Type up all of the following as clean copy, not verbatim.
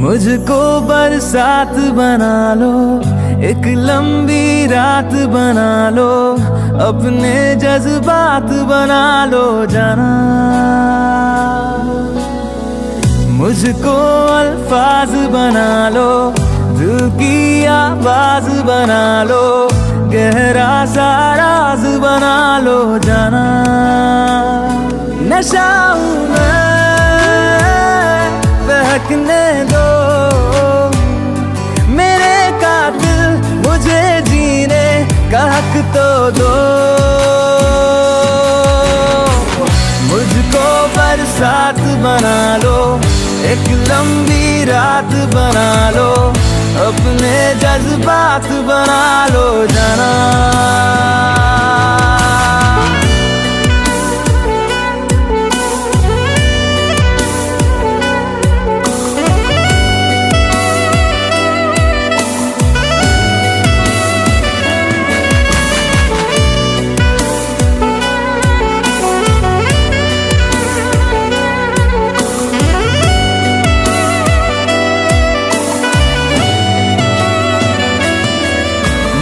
मुझको बरसात बना लो, एक लंबी रात बना लो, अपने जज्बात बना लो जाना। मुझको अल्फाज बना लो, दिल की आवाज बना लो, गहरा सा राज बना लो जाना। नशा हूँ मैं, बहकने दो मेरे कातिल, मुझे जीने का हक तो दो। मुझको बरसात बना लो, एक लंबी रात बना लो, अपने जज्बात बना लो जाना।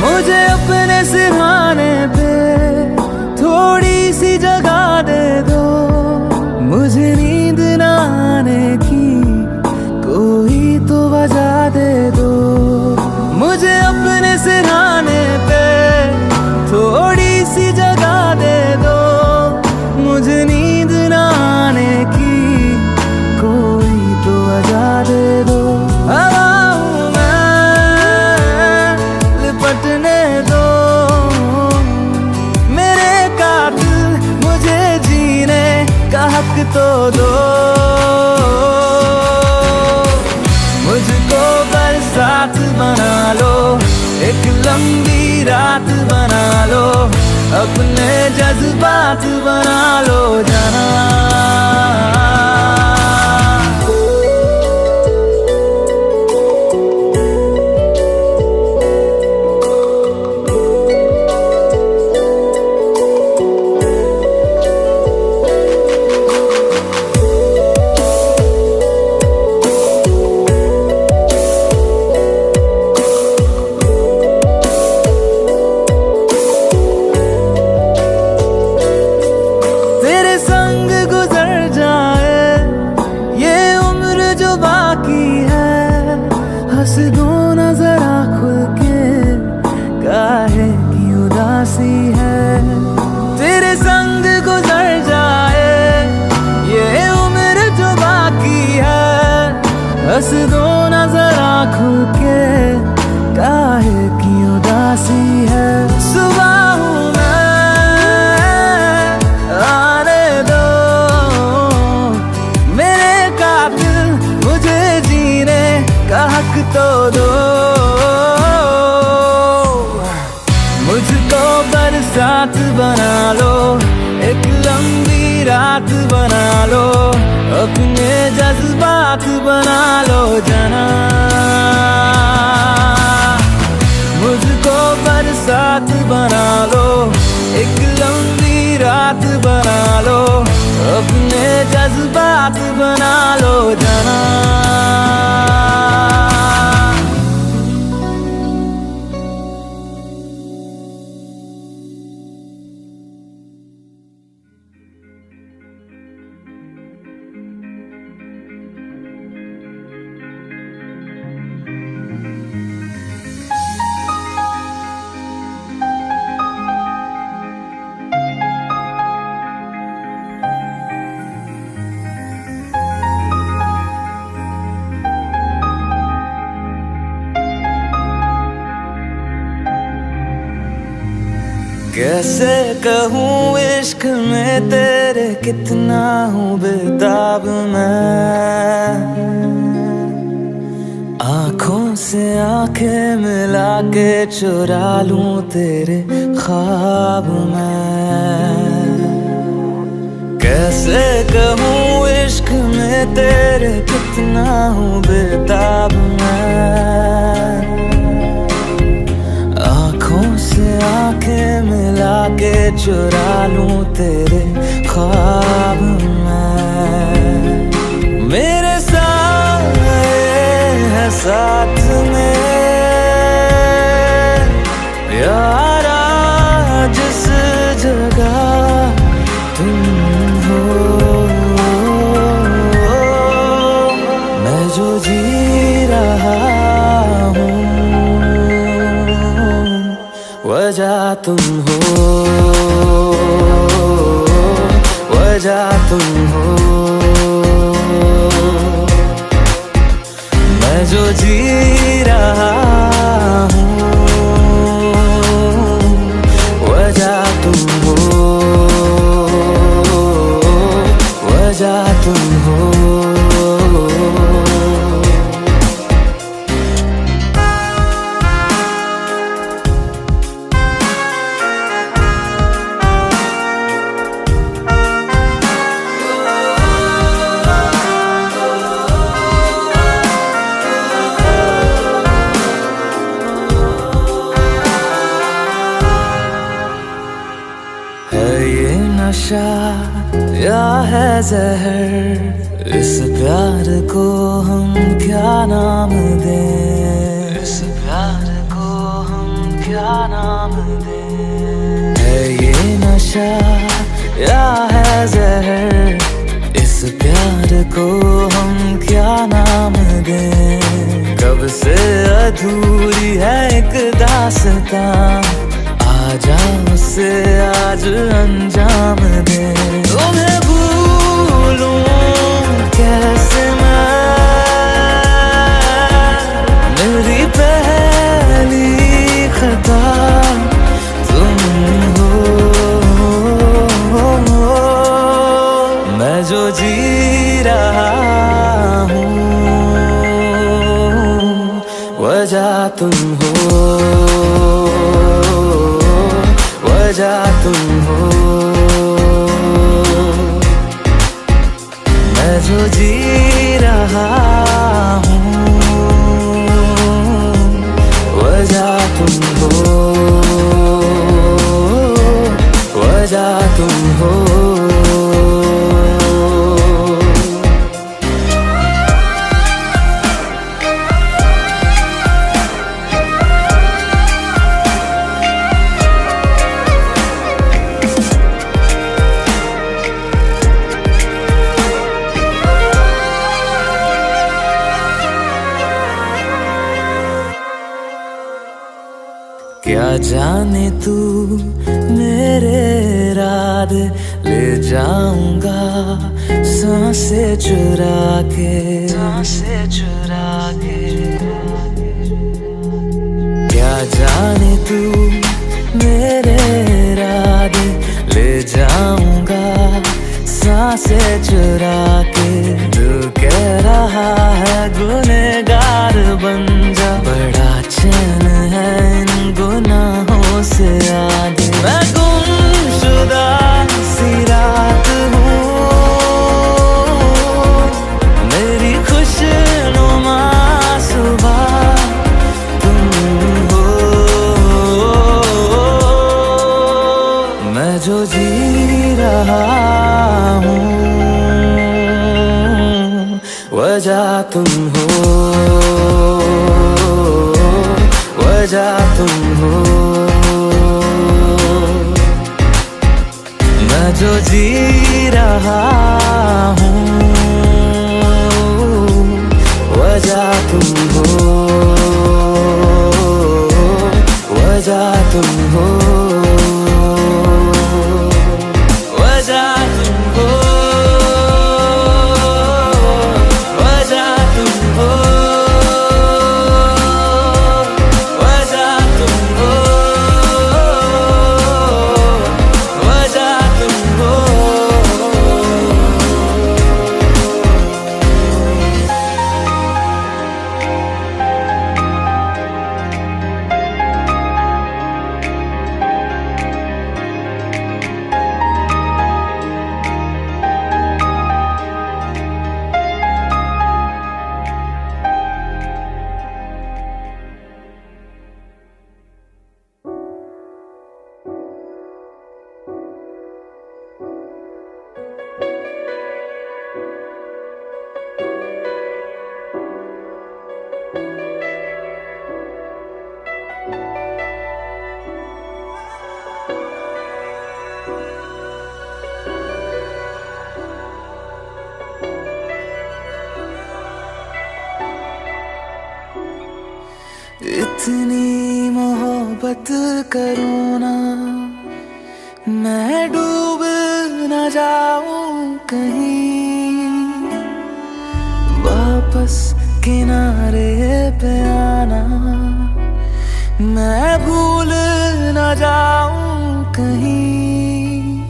मुझे अपने सिरहाने पे थोड़ी सी जगह दे दो, मुझे नींद न आने की कोई तो वजह दे दो। मुझे अपने सिरहाने पे थोड़ी सी जगह दे दो, मुझे नींद न आने की कोई तो वजह दे दो। लिपटने दो मेरे कातिल, मुझे जीने का हक तो दो। मुझको बरसात बना लो, एक लंबी रात बना लो, अपने जज्बात बना लो जाना। हंस दो ना जरा खुल के, काहे की उदासी है। तेरे संग गुजर जाए ये उम्र जो बाकी है, हंस दो ना जरा खुल के, काहे की उदासी है। सुबह हूँ मैं, आने दो मेरे कातिल, मुझे जीने का हक तो दो। मुझको बरसात बना लो, एक लंबी रात बना लो, अपने जज्बात बना लो जाना। मुझको बरसात बना लो, एक लंबी रात बना लो, अपने जज्बात बना लो जाना। कैसे कहूँ इश्क में तेरे कितना हूँ बेताब मैं, आँखों से आंखें मिला के चुरा लूं तेरे ख्वाब में। कैसे कहूँ इश्क में तेरे कितना हूँ बेताब मैं। आँखों से आंखें मिला के चुरा लूं तेरे ख्वाब में। मेरे साथ में यारा जिस जगह तुम हो, मैं जो जी रहा हूँ वजह तुम हो, वजह तुम हो। मैं जो जी रहा हूँ वजह तुम हो, वजह तुम हो। नशा या है जहर, इस प्यार को हम क्या नाम दें, इस प्यार को हम क्या नाम दें। है ये नशा या है जहर, इस प्यार को हम क्या नाम दें। कब से अधूरी है एक दास्तां, आजा उसे आज अंजाम दे। तुम्हें भूलूं कैसे मैं, मेरी पहली खता तुम हो। मैं जो जी रहा हूँ वजह तुम हो, वजह तुम हो। मैं जो जी रहा हूँ वजह तुम हो, वजह तुम हो। क्या जाने तू मेरे इरादे ले जाऊंगा सांसें चुरा के, सांसें चुरा के। क्या जाने तू मेरे इरादे ले जाऊंगा सांसें चुरा के। दिल कह रहा है गुनहगार बन जा, बड़ा चैन है इन गुनाहों से आगे। मैं गुमशुदा सी रात हूँ, मेरी खुशनुमा सुबह तुम हो। मैं जो जी रहा हूँ वजह तुम हो, वजह तुम हो। मैं जो जी रहा हूँ वजह तुम हो, वजह तुम हो, वजह तुम हो, वजह तुम हो, वजह तुम हो, वजह तुम हो। इतनी मोहब्बत करूँ ना, मैं डूब न जाऊं कहीं, वापस किनारे पे आना, मैं भूल न जाऊं कहीं।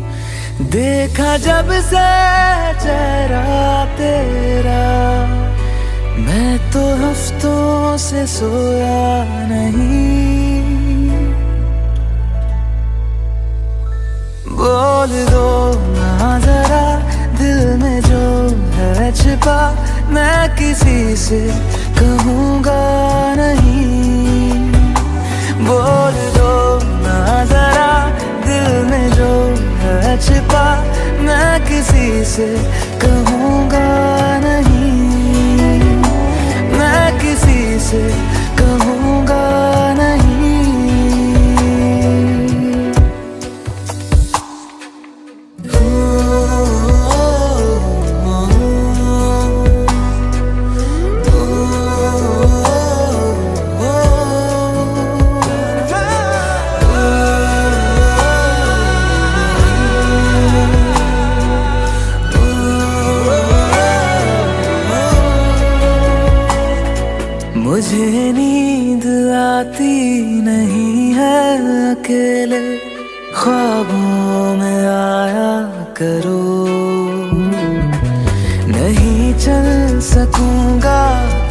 देखा जब से चेहरा तेरा, मैं तो हफ्तों से सोया नहीं। बोल दो ना जरा दिल में जो है छिपा, मैं किसी से कहूँगा नहीं। बोल दो ना जरा दिल में जो है छिपा, मैं किसी से कहूँगा नहीं, मैं किसी से कहूँगा नहीं। मुझे नींद आती नहीं है अकेले, ख्वाबों में आया करो। नहीं चल सकूंगा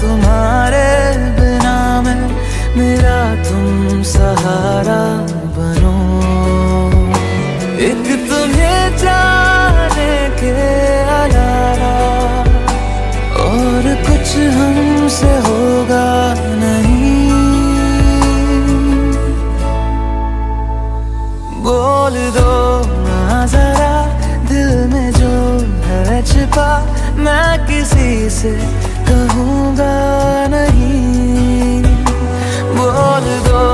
तुम्हारे बिना मैं, मेरा तुम सहारा बनो। एक तुम्हें जाने के अलावा और कुछ हमसे होगा नहीं। बोल दो ना जरा दिल में जो है छिपा, मैं किसी से कहूँगा नहीं। बोल दो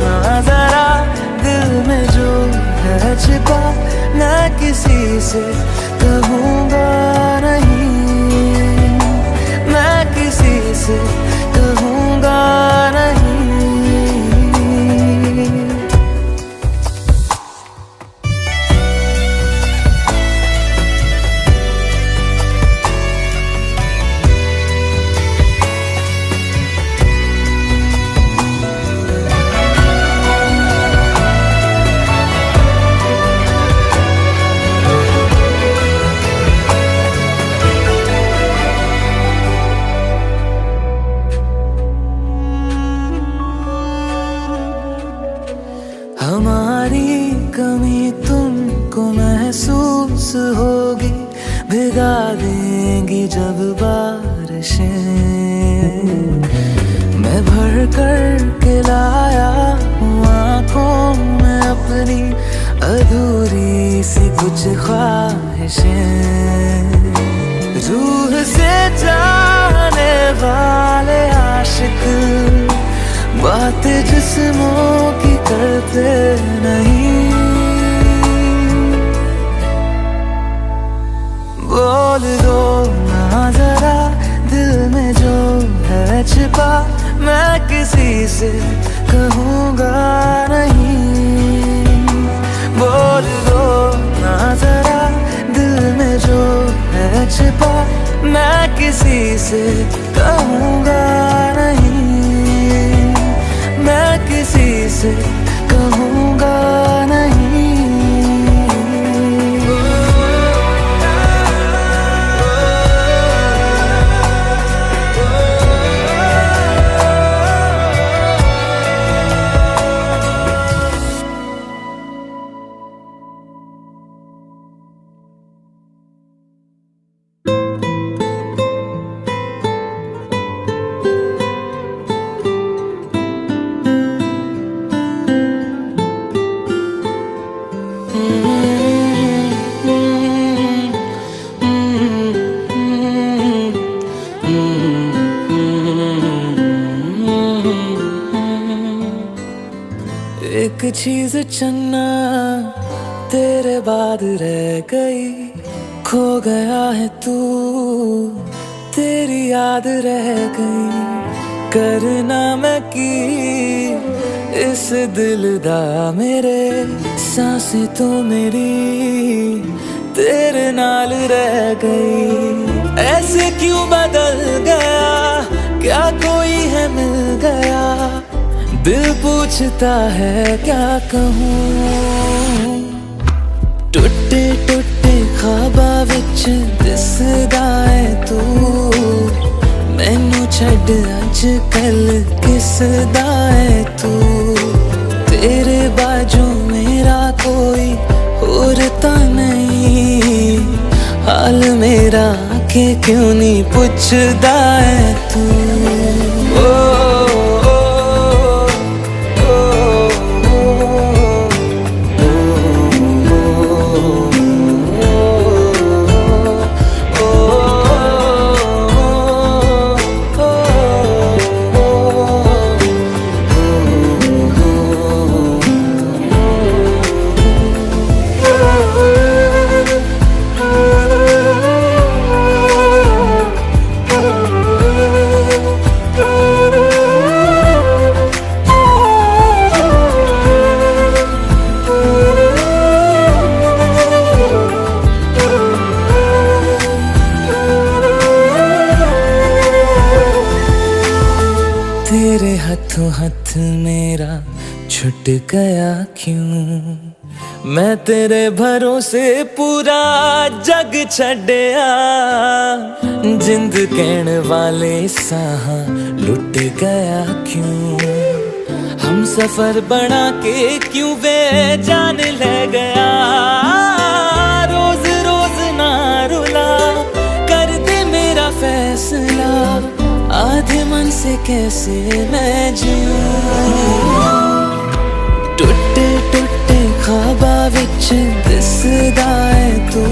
ना जरा दिल में जो है छिपा, मैं किसी से कहूँगा नहीं, मैं किसी से कहूँगा नहीं। हमारी कमी तुमको महसूस होगी, भिगा देंगी जब बारिशें। मैं भर कर के लाया हूँ आँखों में अपनी अधूरी सी कुछ ख्वाहिशें। रूह से जाने वाले आशिक बातें जिस्मों की करते नहीं। बोल दो ना जरा दिल में जो है छिपा, मैं किसी से कहूँगा नहीं। बोल दो ना जरा दिल में जो है छिपा, मैं किसी से कहूँगा नहीं, मैं किसी से कहूँगा नहीं। एक चीज चन्ना तेरे बाद रह गई, खो गया है तू, तेरी याद रह गई। करना मैं की इस दिल दा मेरे सांसें तो मेरी तेरे नाल रह गई। ऐसे क्यों बदल गया, क्या कोई है मिल गया, दिल पूछता है क्या कहूँ। टुटे टुटे ख्वाबा विच दिसदा है तू, मैनू छड्ड अज कल किसदा है तू। तेरे बाजू मेरा कोई और ता नहीं, हाल मेरा के क्यों नहीं पुछदा है तू। तेरे हाथों हाथ मेरा छुट गया क्यों, मैं तेरे भरोसे पूरा जग छड्या। जिंद कहण वाले साह लुट गया क्यों, हम सफर बना के क्यों बेजान ले गया। रोज रोज ना रुला, कर दे मेरा फैसला, आधे मन से कैसे मैं जीऊं। टुटे टुटे ख्वाबा विच दिसदा है तू,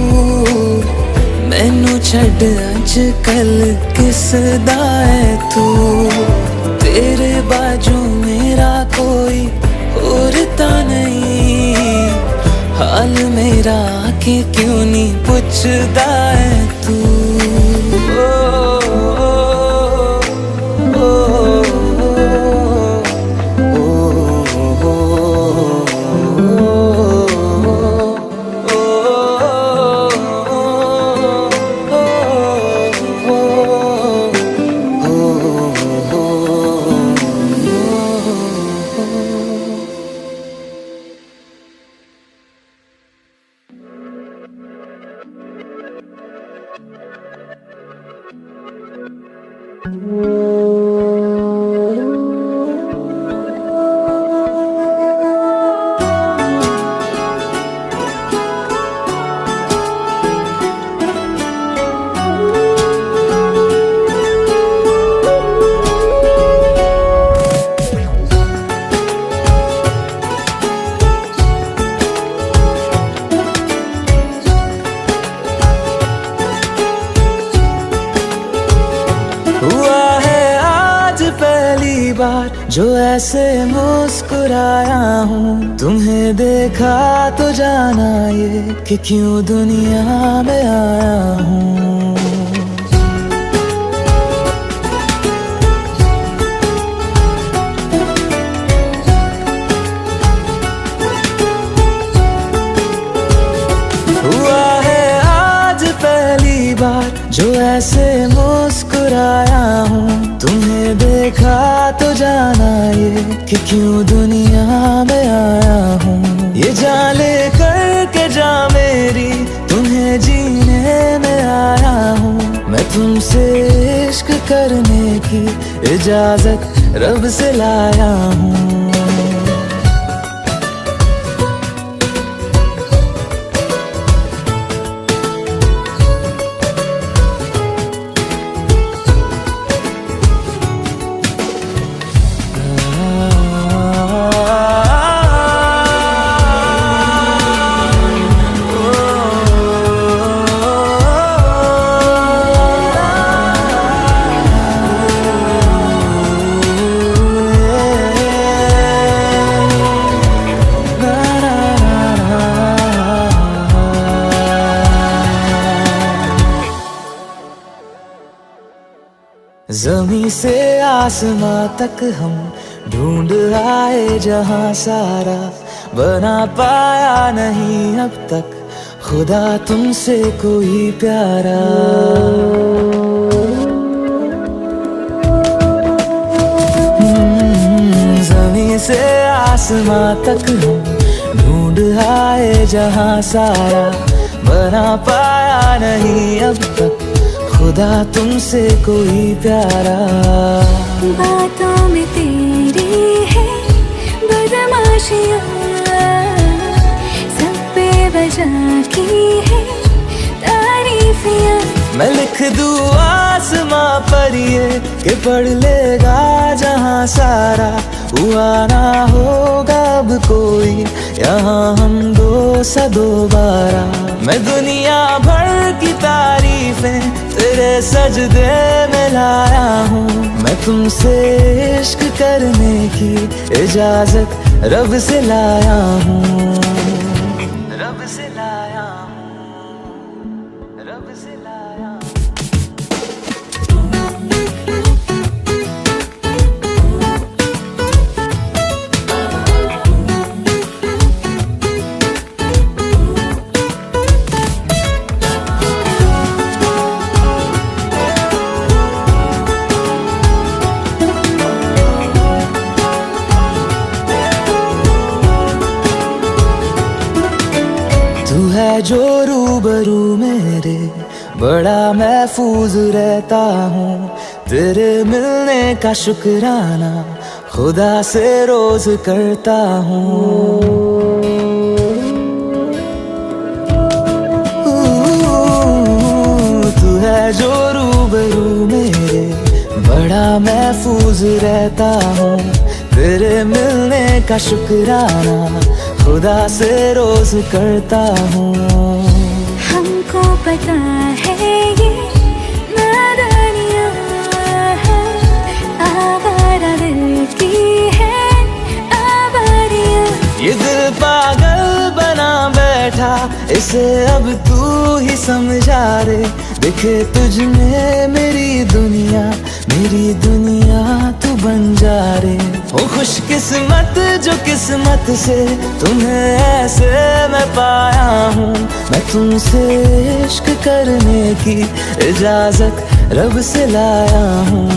मैनू छड्ड अज कल किसदा है तू। तेरे बाजू मेरा कोई और ता नहीं, हाल मेरा के क्यों नहीं पुछदा है तू। हुआ है आज पहली बार जो ऐसे मुस्कुराया हूँ, तुम्हें देखा तो जाना ये कि क्यों दुनिया में आया हूँ। हुआ है आज पहली बार जो ऐसे मुस्कुराया हूँ, तुम्हें देखा तो जाना ये कि क्यों दुनिया में आया हूँ। ये जान ले करके जा मेरी, तुम्हें जीने में आया हूँ। मैं तुमसे इश्क करने की इजाजत रब से लाया हूँ। जमी से आसमां तक हम ढूंढ आए जहां सारा, बना पाया नहीं अब तक खुदा तुमसे कोई प्यारा। जमी से आसमां तक हम ढूंढ आए जहां सारा, बना पाया नहीं अब तक खुदा तुमसे कोई प्यारा। बातों में तेरी है बदमाशियाँ, सब पे वजह की है तारीफियाँ। मैं लिख दूँ आसमां पर ये कि पढ़ लेगा जहां सारा, हुआ ना होगा अब कोई यहाँ हम दो सा दोबारा। मैं दुनिया भर की तारीफें तेरे सजदे में लाया हूँ, मैं तुमसे इश्क करने की इजाजत रब से लाया हूँ, रब से लाया हूँ, रब से लाया हूँ। तू है जो रूबरू मेरे, बड़ा महफूज रहता हूँ, तेरे मिलने का शुक्राना खुदा से रोज करता हूँ। तू है जो रूबरू मेरे, बड़ा महफूज रहता हूँ, तेरे मिलने का शुक्राना खुदा से रोज करता हूँ। हमको पता है ये नादानियाँ है, आवारा दिल की है आवारियाँ। ये दिल पागल बना बैठा, इसे अब तू ही समझा रे, दिखे तुझ में मेरी दुनिया तू बन जा रे। ओ खुशकिस्मत जो किस्मत से तुम्हें ऐसे मैं पाया हूँ, मैं तुमसे इश्क करने की इजाजत रब से लाया हूँ।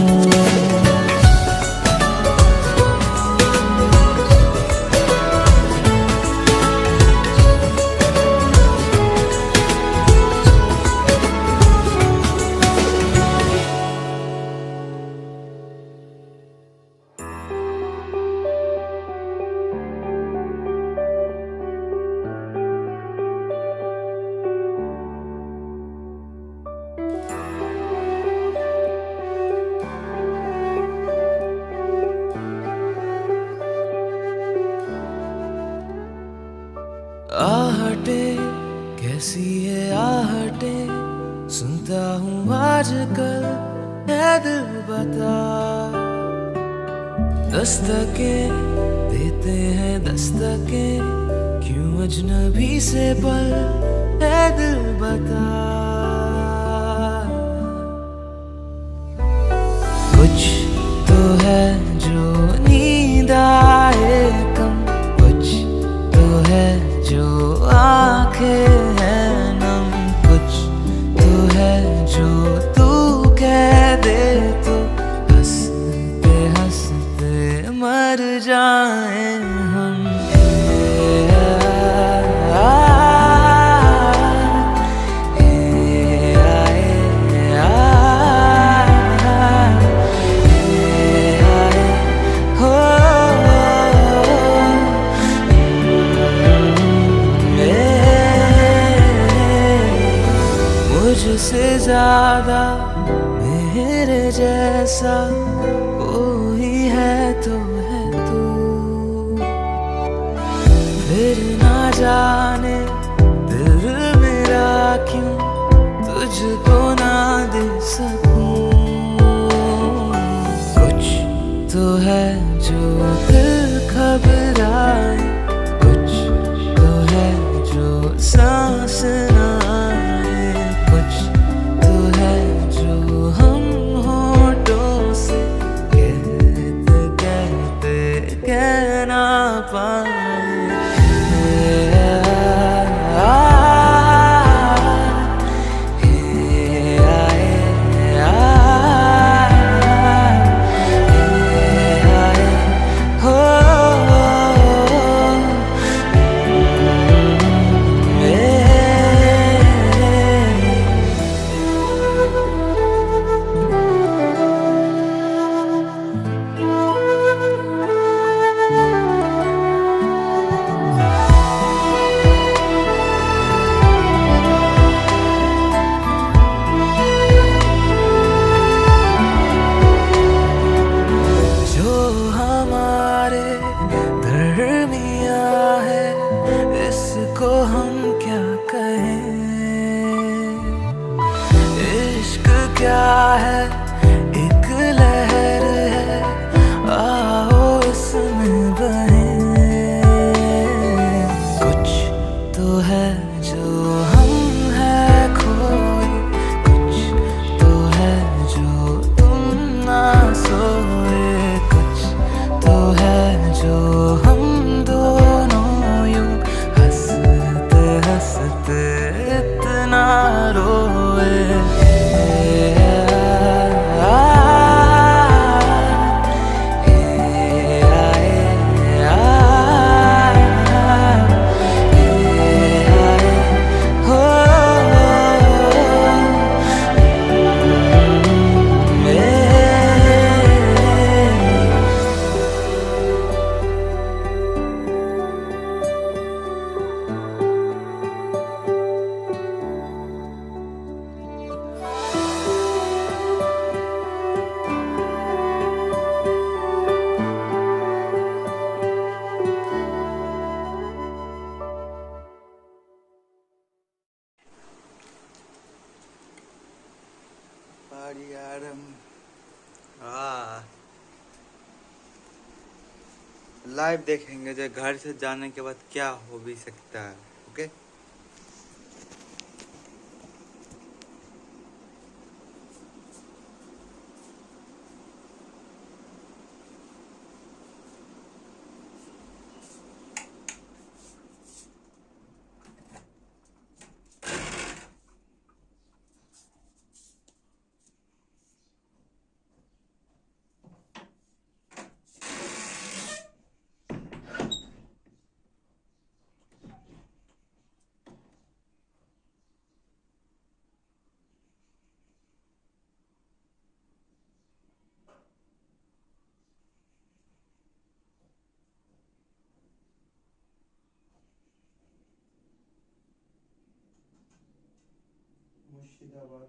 आहटे कैसी है आहटे, सुनता हूँ आजकल है दिल बता। दस्तके देते हैं दस्तके, क्यों अजनबी से पल है दिल बता। कुछ तो है जो नींद आए कम, कुछ तो है जो आंखें हैं नम, कुछ तो है जो तू कह दे तो हंसते हंसते मर जाए हम। मुझसे ज्यादा मेरे जैसा कोई है तो है तू, फिर ना जाने दिल मेरा क्यों तुझको ना दे सकूं। कुछ तो है जो दिल घबराए, कुछ तो है जो सांस ना आए, कुछ तो है जो हम होठों लाइव देखेंगे जो घर से जाने के बाद क्या हो भी सकता है। ओके, मुर्शिदाबाद।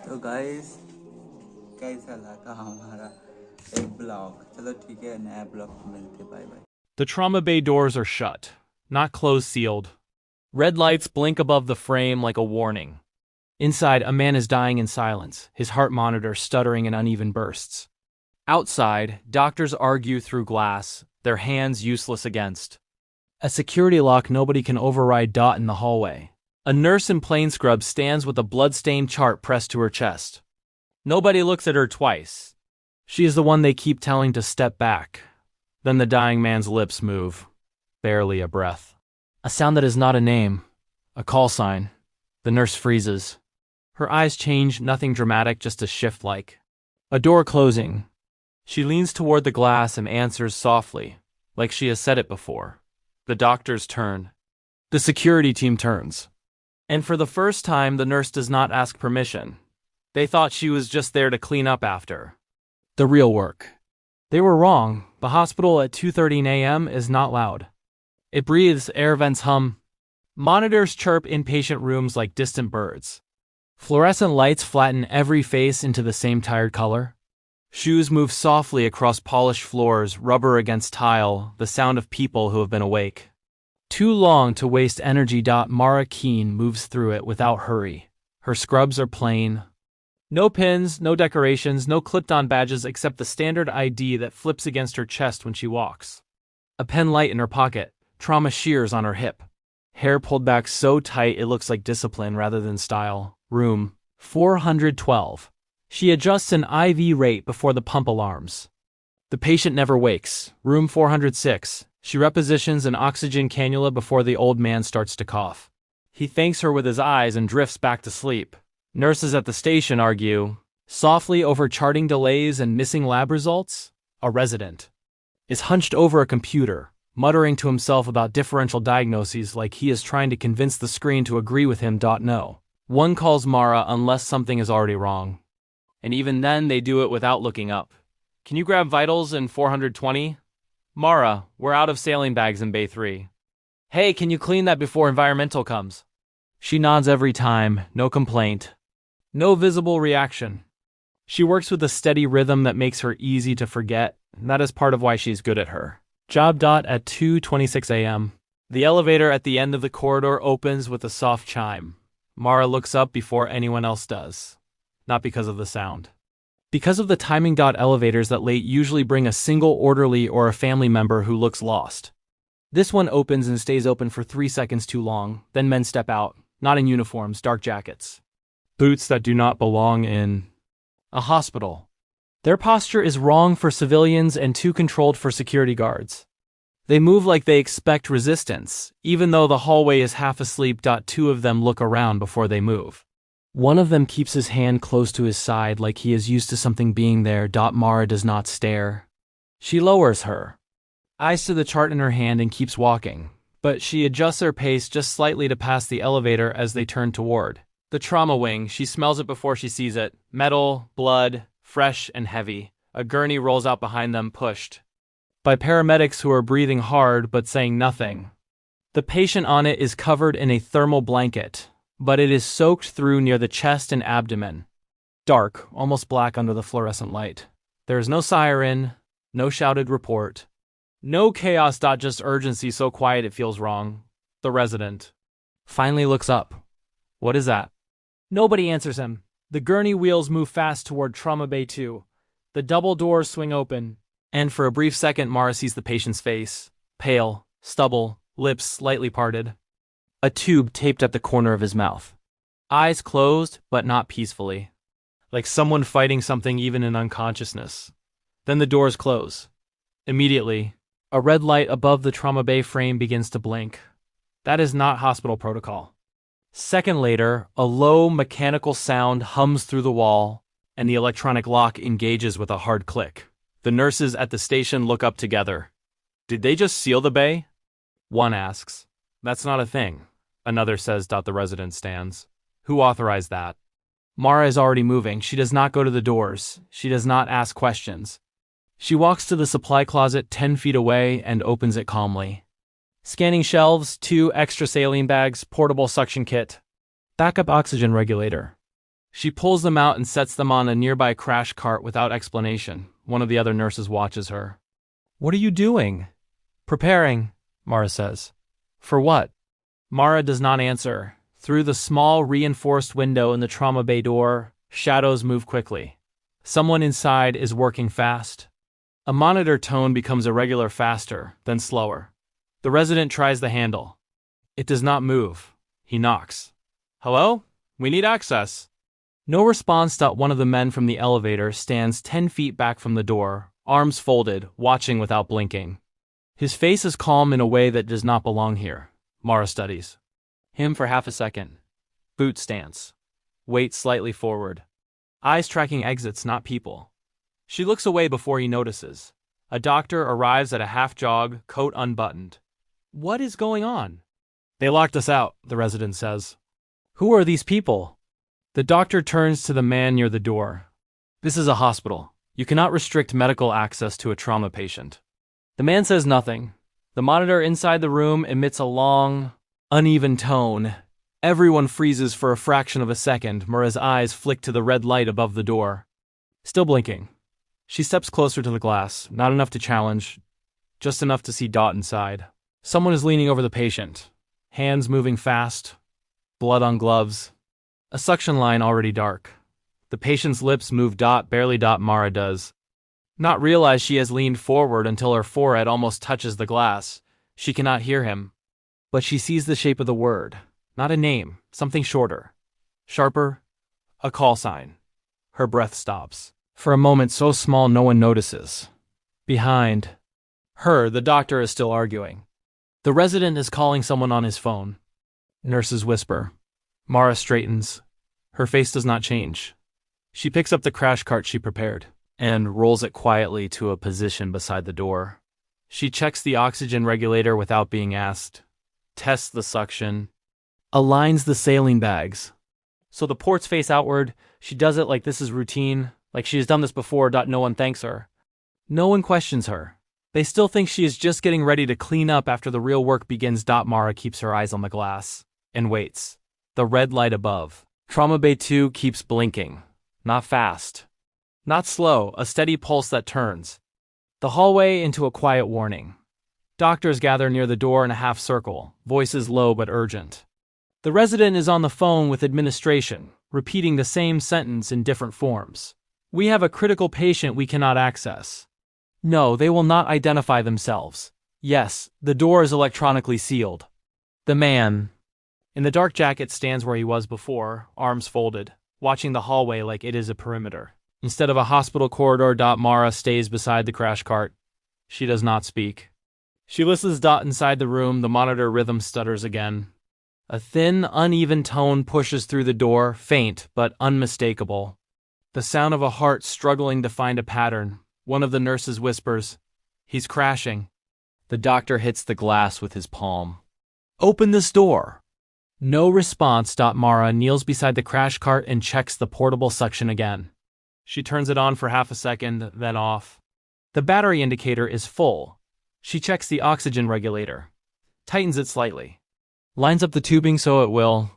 तो गाइस कैसा लगा हमारा एक ब्लॉग। चलो ठीक है, नया ब्लॉग मिलते, bye bye. The trauma bay doors are shut, not closed sealed. Red lights blink above the frame like a warning. Inside, a man is dying in silence, his heart monitor stuttering in uneven bursts. Outside, doctors argue through glass, their hands useless against a security lock nobody can override. In the hallway, a nurse in plain scrubs stands with a blood-stained chart pressed to her chest. Nobody looks at her twice. She is the one they keep telling to step back. Then the dying man's lips move, barely a breath. A sound that is not a name, a call sign. The nurse freezes. Her eyes change, nothing dramatic, just a shift like a door closing. She leans toward the glass and answers softly, like she has said it before. The doctors turn. The security team turns. And for the first time, the nurse does not ask permission. They thought she was just there to clean up after the real work. They were wrong. The hospital at 2:30 a.m. is not loud. It breathes, air vents hum. Monitors chirp in patient rooms like distant birds. Fluorescent lights flatten every face into the same tired color. Shoes move softly across polished floors, rubber against tile, the sound of people who have been awake too long to waste energy. Mara Keene moves through it without hurry. Her scrubs are plain. No pins, no decorations, no clipped-on badges except the standard ID that flips against her chest when she walks. A pen light in her pocket, trauma shears on her hip. Hair pulled back so tight it looks like discipline rather than style. Room 412. She adjusts an IV rate before the pump alarms. The patient never wakes. Room 406. She repositions an oxygen cannula before the old man starts to cough. He thanks her with his eyes and drifts back to sleep. Nurses at the station argue, softly over charting delays and missing lab results. A resident is hunched over a computer, muttering to himself about differential diagnoses like he is trying to convince the screen to agree with him. No one calls Mara unless something is already wrong. And even then they do it without looking up. Can you grab vitals in 420? Mara, we're out of saline bags in Bay 3. Hey, can you clean that before environmental comes? She nods every time, no complaint. No visible reaction. She works with a steady rhythm that makes her easy to forget, and that is part of why she's good at her job. At 2:26 a.m. The elevator at the end of the corridor opens with a soft chime. Mara looks up before anyone else does. Not because of the sound. Because of the timing. Elevators that late usually bring a single orderly or a family member who looks lost. This one opens and stays open for 3 seconds too long, then men step out, not in uniforms, dark jackets. Boots that do not belong in a hospital. Their posture is wrong for civilians and too controlled for security guards. They move like they expect resistance, even though the hallway is half asleep. Two of them look around before they move. One of them keeps his hand close to his side like he is used to something being there. Mara does not stare. She lowers her eyes to the chart in her hand and keeps walking, but she adjusts her pace just slightly to pass the elevator as they turn toward the trauma wing. She smells it before she sees it. Metal, blood, fresh and heavy. A gurney rolls out behind them, pushed by paramedics who are breathing hard but saying nothing. The patient on it is covered in a thermal blanket, but it is soaked through near the chest and abdomen. Dark, almost black under the fluorescent light. There is no siren, no shouted report. No chaos. Just urgency so quiet it feels wrong. The resident finally looks up. What is that? Nobody answers him. The gurney wheels move fast toward Trauma Bay 2. The double doors swing open, and for a brief second Mara sees the patient's face. Pale, stubble, lips slightly parted. A tube taped at the corner of his mouth. Eyes closed, but not peacefully. Like someone fighting something even in unconsciousness. Then the doors close. Immediately, a red light above the Trauma Bay frame begins to blink. That is not hospital protocol. Second later, a low mechanical sound hums through the wall, and the electronic lock engages with a hard click. The nurses at the station look up together. Did they just seal the bay? One asks. That's not a thing. Another says. The resident stands. Who authorized that? Mara is already moving. She does not go to the doors. She does not ask questions. She walks to the supply closet 10 feet away and opens it calmly. Scanning shelves, 2 extra saline bags, portable suction kit, backup oxygen regulator. She pulls them out and sets them on a nearby crash cart without explanation. One of the other nurses watches her. What are you doing? Preparing, Mara says. For what? Mara does not answer. Through the small reinforced window in the trauma bay door, shadows move quickly. Someone inside is working fast. A monitor tone becomes irregular, faster, then slower. The resident tries the handle. It does not move. He knocks. Hello? We need access. No response. One of the men from the elevator stands 10 feet back from the door, arms folded, watching without blinking. His face is calm in a way that does not belong here. Mara studies him for half a second. Boot stance. Weight slightly forward. Eyes tracking exits, not people. She looks away before he notices. A doctor arrives at a half jog, coat unbuttoned. What is going on? They locked us out, the resident says. Who are these people? The doctor turns to the man near the door. This is a hospital. You cannot restrict medical access to a trauma patient. The man says nothing. The monitor inside the room emits a long, uneven tone. Everyone freezes for a fraction of a second. Mara's eyes flick to the red light above the door. Still blinking. She steps closer to the glass, not enough to challenge, just enough to see inside. Someone is leaning over the patient, hands moving fast, blood on gloves, a suction line already dark. The patient's lips move barely. Mara does not realize she has leaned forward until her forehead almost touches the glass. She cannot hear him, but she sees the shape of the word, not a name, something shorter, sharper, a call sign. Her breath stops. For a moment so small no one notices. Behind her, the doctor is still arguing. The resident is calling someone on his phone. Nurses whisper. Mara straightens. Her face does not change. She picks up the crash cart she prepared and rolls it quietly to a position beside the door. She checks the oxygen regulator without being asked, tests the suction, aligns the saline bags. So the ports face outward. She does it like this is routine, like she has done this before. No one thanks her. No one questions her. They still think she is just getting ready to clean up after the real work begins. Mara keeps her eyes on the glass and waits. The red light above. Trauma Bay 2 keeps blinking. Not fast. Not slow, a steady pulse that turns. The hallway into a quiet warning. Doctors gather near the door in a half circle, voices low but urgent. The resident is on the phone with administration, repeating the same sentence in different forms. We have a critical patient we cannot access. No, they will not identify themselves. Yes, the door is electronically sealed. The man in the dark jacket stands where he was before, arms folded, watching the hallway like it is a perimeter. Instead of a hospital corridor, Mara stays beside the crash cart. She does not speak. She listens inside the room. The monitor rhythm stutters again. A thin, uneven tone pushes through the door, faint but unmistakable. The sound of a heart struggling to find a pattern. One of the nurses whispers, "He's crashing." The doctor hits the glass with his palm. "Open this door." No response. Mara kneels beside the crash cart and checks the portable suction again. She turns it on for half a second, then off. The battery indicator is full. She checks the oxygen regulator, tightens it slightly, lines up the tubing so it will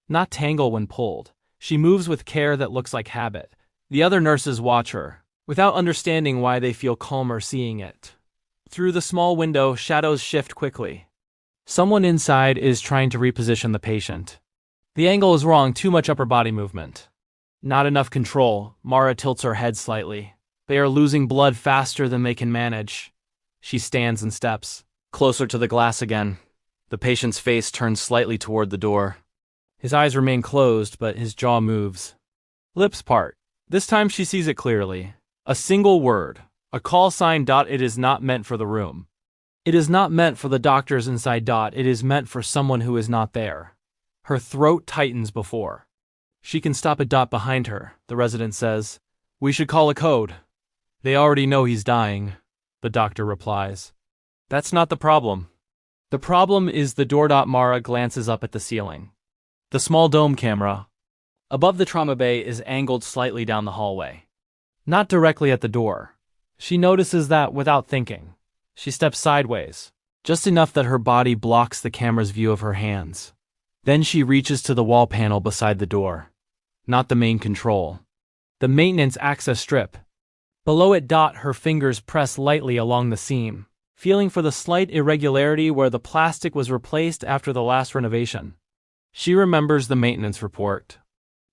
not tangle when pulled. She moves with care that looks like habit. The other nurses watch her, without understanding why they feel calmer seeing it. Through the small window, shadows shift quickly. Someone inside is trying to reposition the patient. The angle is wrong, too much upper body movement. Not enough control. Mara tilts her head slightly. They are losing blood faster than they can manage. She stands and steps, closer to the glass again. The patient's face turns slightly toward the door. His eyes remain closed, but his jaw moves. Lips part. This time she sees it clearly. A single word. A call sign. It is not meant for the room. It is not meant for the doctors inside. It is meant for someone who is not there. Her throat tightens before. She can stop it. Behind her, the resident says, "We should call a code." "They already know he's dying," the doctor replies. "That's not the problem. The problem is the door." Mara glances up at the ceiling. The small dome camera above the trauma bay is angled slightly down the hallway. Not directly at the door. She notices that without thinking. She steps sideways, just enough that her body blocks the camera's view of her hands. Then she reaches to the wall panel beside the door. Not the main control. The maintenance access strip. Below it. Her fingers press lightly along the seam, feeling for the slight irregularity where the plastic was replaced after the last renovation. She remembers the maintenance report.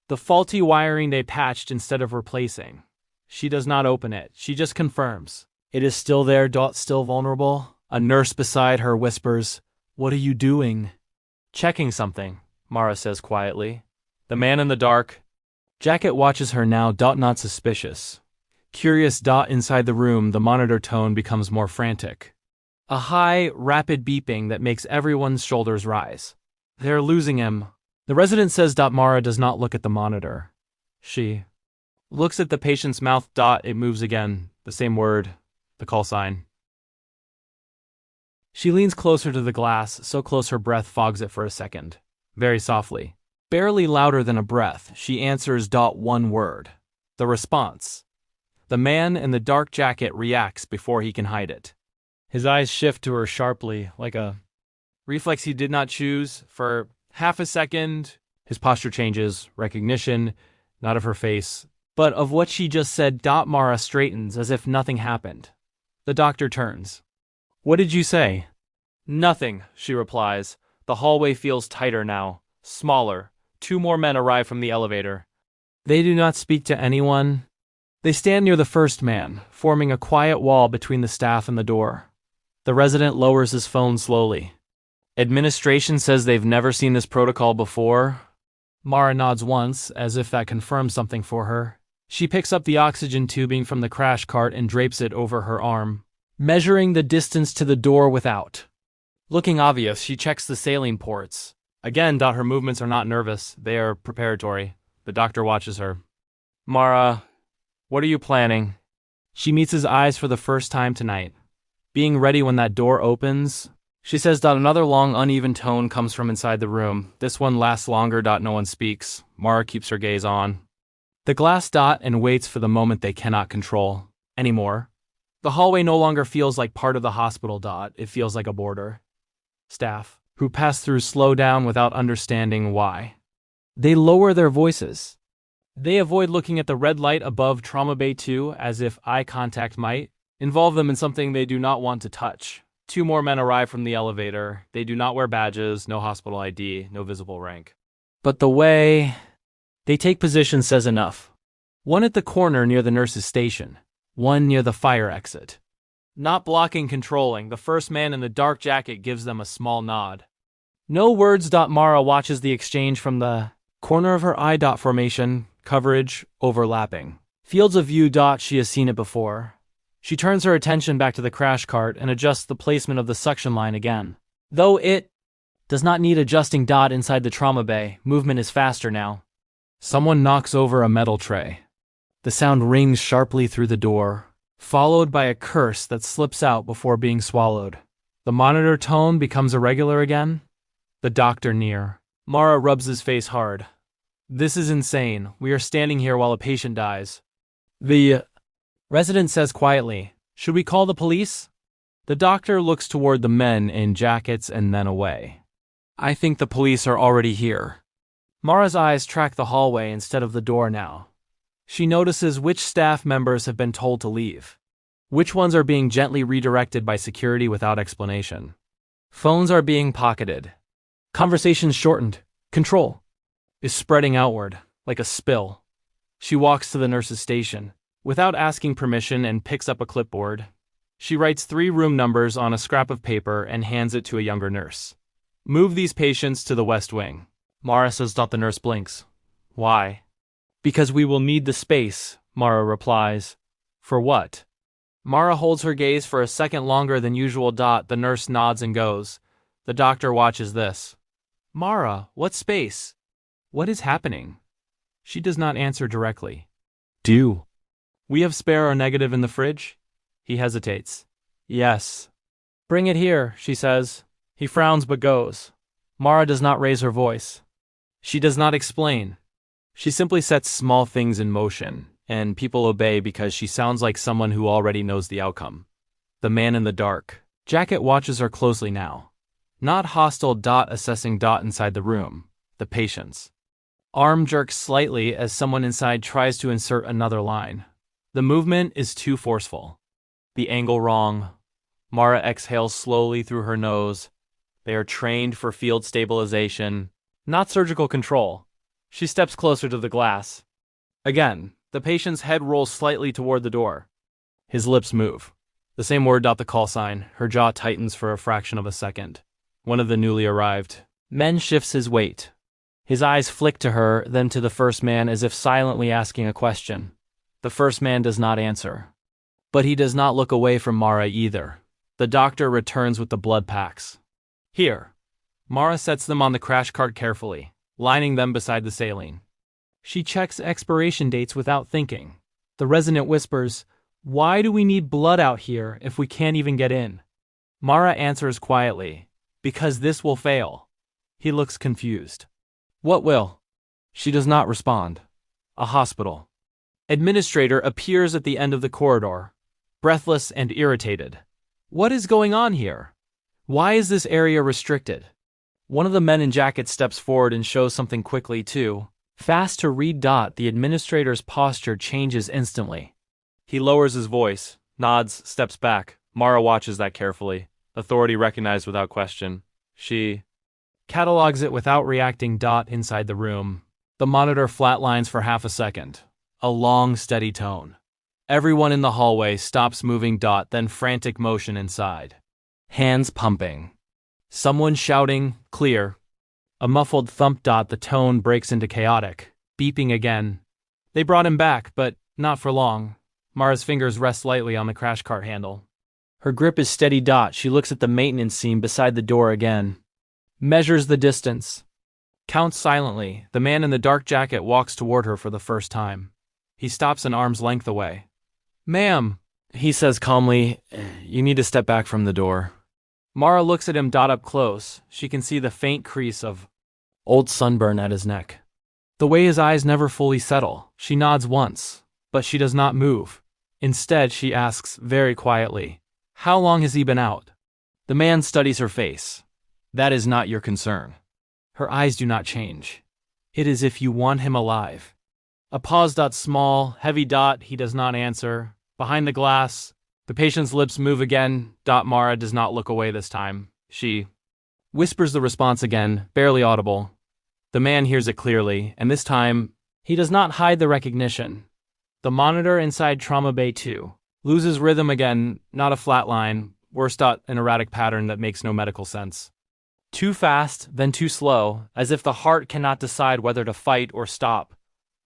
The faulty wiring they patched instead of replacing. She does not open it. She just confirms. It is still there. Still vulnerable. A nurse beside her whispers, "What are you doing?" "Checking something," Mara says quietly. The man in the dark jacket watches her now. Not suspicious. Curious. Inside the room, the monitor tone becomes more frantic. A high, rapid beeping that makes everyone's shoulders rise. They're losing him. The resident says. Mara does not look at the monitor. She looks at the patient's mouth. It moves again. The same word. The call sign. She leans closer to the glass, so close her breath fogs it for a second. Very softly, barely louder than a breath, she answers. One word. The response. The man in the dark jacket reacts before he can hide it. His eyes shift to her sharply, like a reflex he did not choose. For half a second, his posture changes, recognition, not of her face, but of what she just said. Mara straightens as if nothing happened. The doctor turns. "What did you say?" "Nothing," she replies. The hallway feels tighter now, smaller. 2 more men arrive from the elevator. They do not speak to anyone. They stand near the first man, forming a quiet wall between the staff and the door. The resident lowers his phone slowly. "Administration says they've never seen this protocol before." Mara nods once, as if that confirms something for her. She picks up the oxygen tubing from the crash cart and drapes it over her arm, measuring the distance to the door without. Looking obvious, she checks the saline ports. Again, her movements are not nervous, they are preparatory. The doctor watches her. Mara, what are you planning? She meets his eyes for the first time tonight. Being ready when that door opens, she says. Another long, uneven tone comes from inside the room. This one lasts longer. No one speaks. Mara keeps her gaze on the glass and waits for the moment they cannot control anymore. The hallway no longer feels like part of the hospital. It feels like a border. Staff who pass through slow down without understanding why. They lower their voices. They avoid looking at the red light above Trauma Bay 2 as if eye contact might involve them in something they do not want to touch. Two more men arrive from the elevator. They do not wear badges, no hospital ID, no visible rank. But the way they take position says enough. One at the corner near the nurse's station, one near the fire exit. Not blocking, controlling, the first man in the dark jacket gives them a small nod. No words. Mara watches the exchange from the corner of her eye. Formation, coverage, overlapping. Fields of view. She has seen it before. She turns her attention back to the crash cart and adjusts the placement of the suction line again. Though it does not need adjusting. Inside the trauma bay, movement is faster now. Someone knocks over a metal tray. The sound rings sharply through the door, followed by a curse that slips out before being swallowed. The monitor tone becomes irregular again. The doctor near. Mara rubs his face hard. This is insane. We are standing here while a patient dies. The resident says quietly, "Should we call the police?" The doctor looks toward the men in jackets and then away. "I think the police are already here." Mara's eyes track the hallway instead of the door now. She notices which staff members have been told to leave. Which ones are being gently redirected by security without explanation. Phones are being pocketed. Conversations shortened. Control is spreading outward, like a spill. She walks to the nurse's station, without asking permission, and picks up a clipboard. She writes 3 room numbers on a scrap of paper and hands it to a younger nurse. "Move these patients to the west wing." Mara says. The nurse blinks. "Why?" "Because we will need the space," Mara replies. "For what?" Mara holds her gaze for a second longer than usual. The nurse nods and goes. The doctor watches this. "Mara, what space? What is happening?" She does not answer directly. "Do we have spare or negative in the fridge?" He hesitates. "Yes." "Bring it here," she says. He frowns but goes. Mara does not raise her voice. She does not explain. She simply sets small things in motion, and people obey because she sounds like someone who already knows the outcome. The man in the dark jacket watches her closely now. Not hostile. Assessing. Inside the room. The patients. Arm jerks slightly as someone inside tries to insert another line. The movement is too forceful. The angle wrong. Mara exhales slowly through her nose. They are trained for field stabilization, not surgical control. She steps closer to the glass. Again, the patient's head rolls slightly toward the door. His lips move. The same word. The call sign. Her jaw tightens for a fraction of a second. One of the newly arrived men shifts his weight. His eyes flick to her, then to the first man as if silently asking a question. The first man does not answer. But he does not look away from Mara either. The doctor returns with the blood packs. "Here." Mara sets them on the crash cart carefully, lining them beside the saline. She checks expiration dates without thinking. The resident whispers, "Why do we need blood out here if we can't even get in?" Mara answers quietly, "Because this will fail." He looks confused. "What will?" She does not respond. A hospital administrator appears at the end of the corridor, breathless and irritated. "What is going on here? Why is this area restricted?" One of the men in jackets steps forward and shows something quickly too. Fast to read. The administrator's posture changes instantly. He lowers his voice, nods, steps back. Mara watches that carefully. Authority recognized without question. She catalogs it without reacting. Inside the room. The monitor flatlines for half a second. A long, steady tone. Everyone in the hallway stops moving. Then frantic motion inside. Hands pumping. Someone shouting, "Clear." A muffled thump. The tone breaks into chaotic. Beeping again. They brought him back, but not for long. Mara's fingers rest lightly on the crash cart handle. Her grip is steady. She looks at the maintenance scene beside the door again. Measures the distance. Counts silently. The man in the dark jacket walks toward her for the first time. He stops an arm's length away. "Ma'am," he says calmly, "you need to step back from the door." Mara looks at him up close. She can see the faint crease of old sunburn at his neck. The way his eyes never fully settle. She nods once, but she does not move. Instead, she asks very quietly, "How long has he been out?" The man studies her face. "That is not your concern." Her eyes do not change. It is if you want him alive. A pause. Small, heavy. He does not answer. Behind the glass, the patient's lips move again. Mara does not look away this time. She whispers the response again, barely audible. The man hears it clearly, and this time, he does not hide the recognition. The monitor inside Trauma Bay 2 loses rhythm again, not a flat line, worse. An erratic pattern that makes no medical sense. Too fast, then too slow, as if the heart cannot decide whether to fight or stop.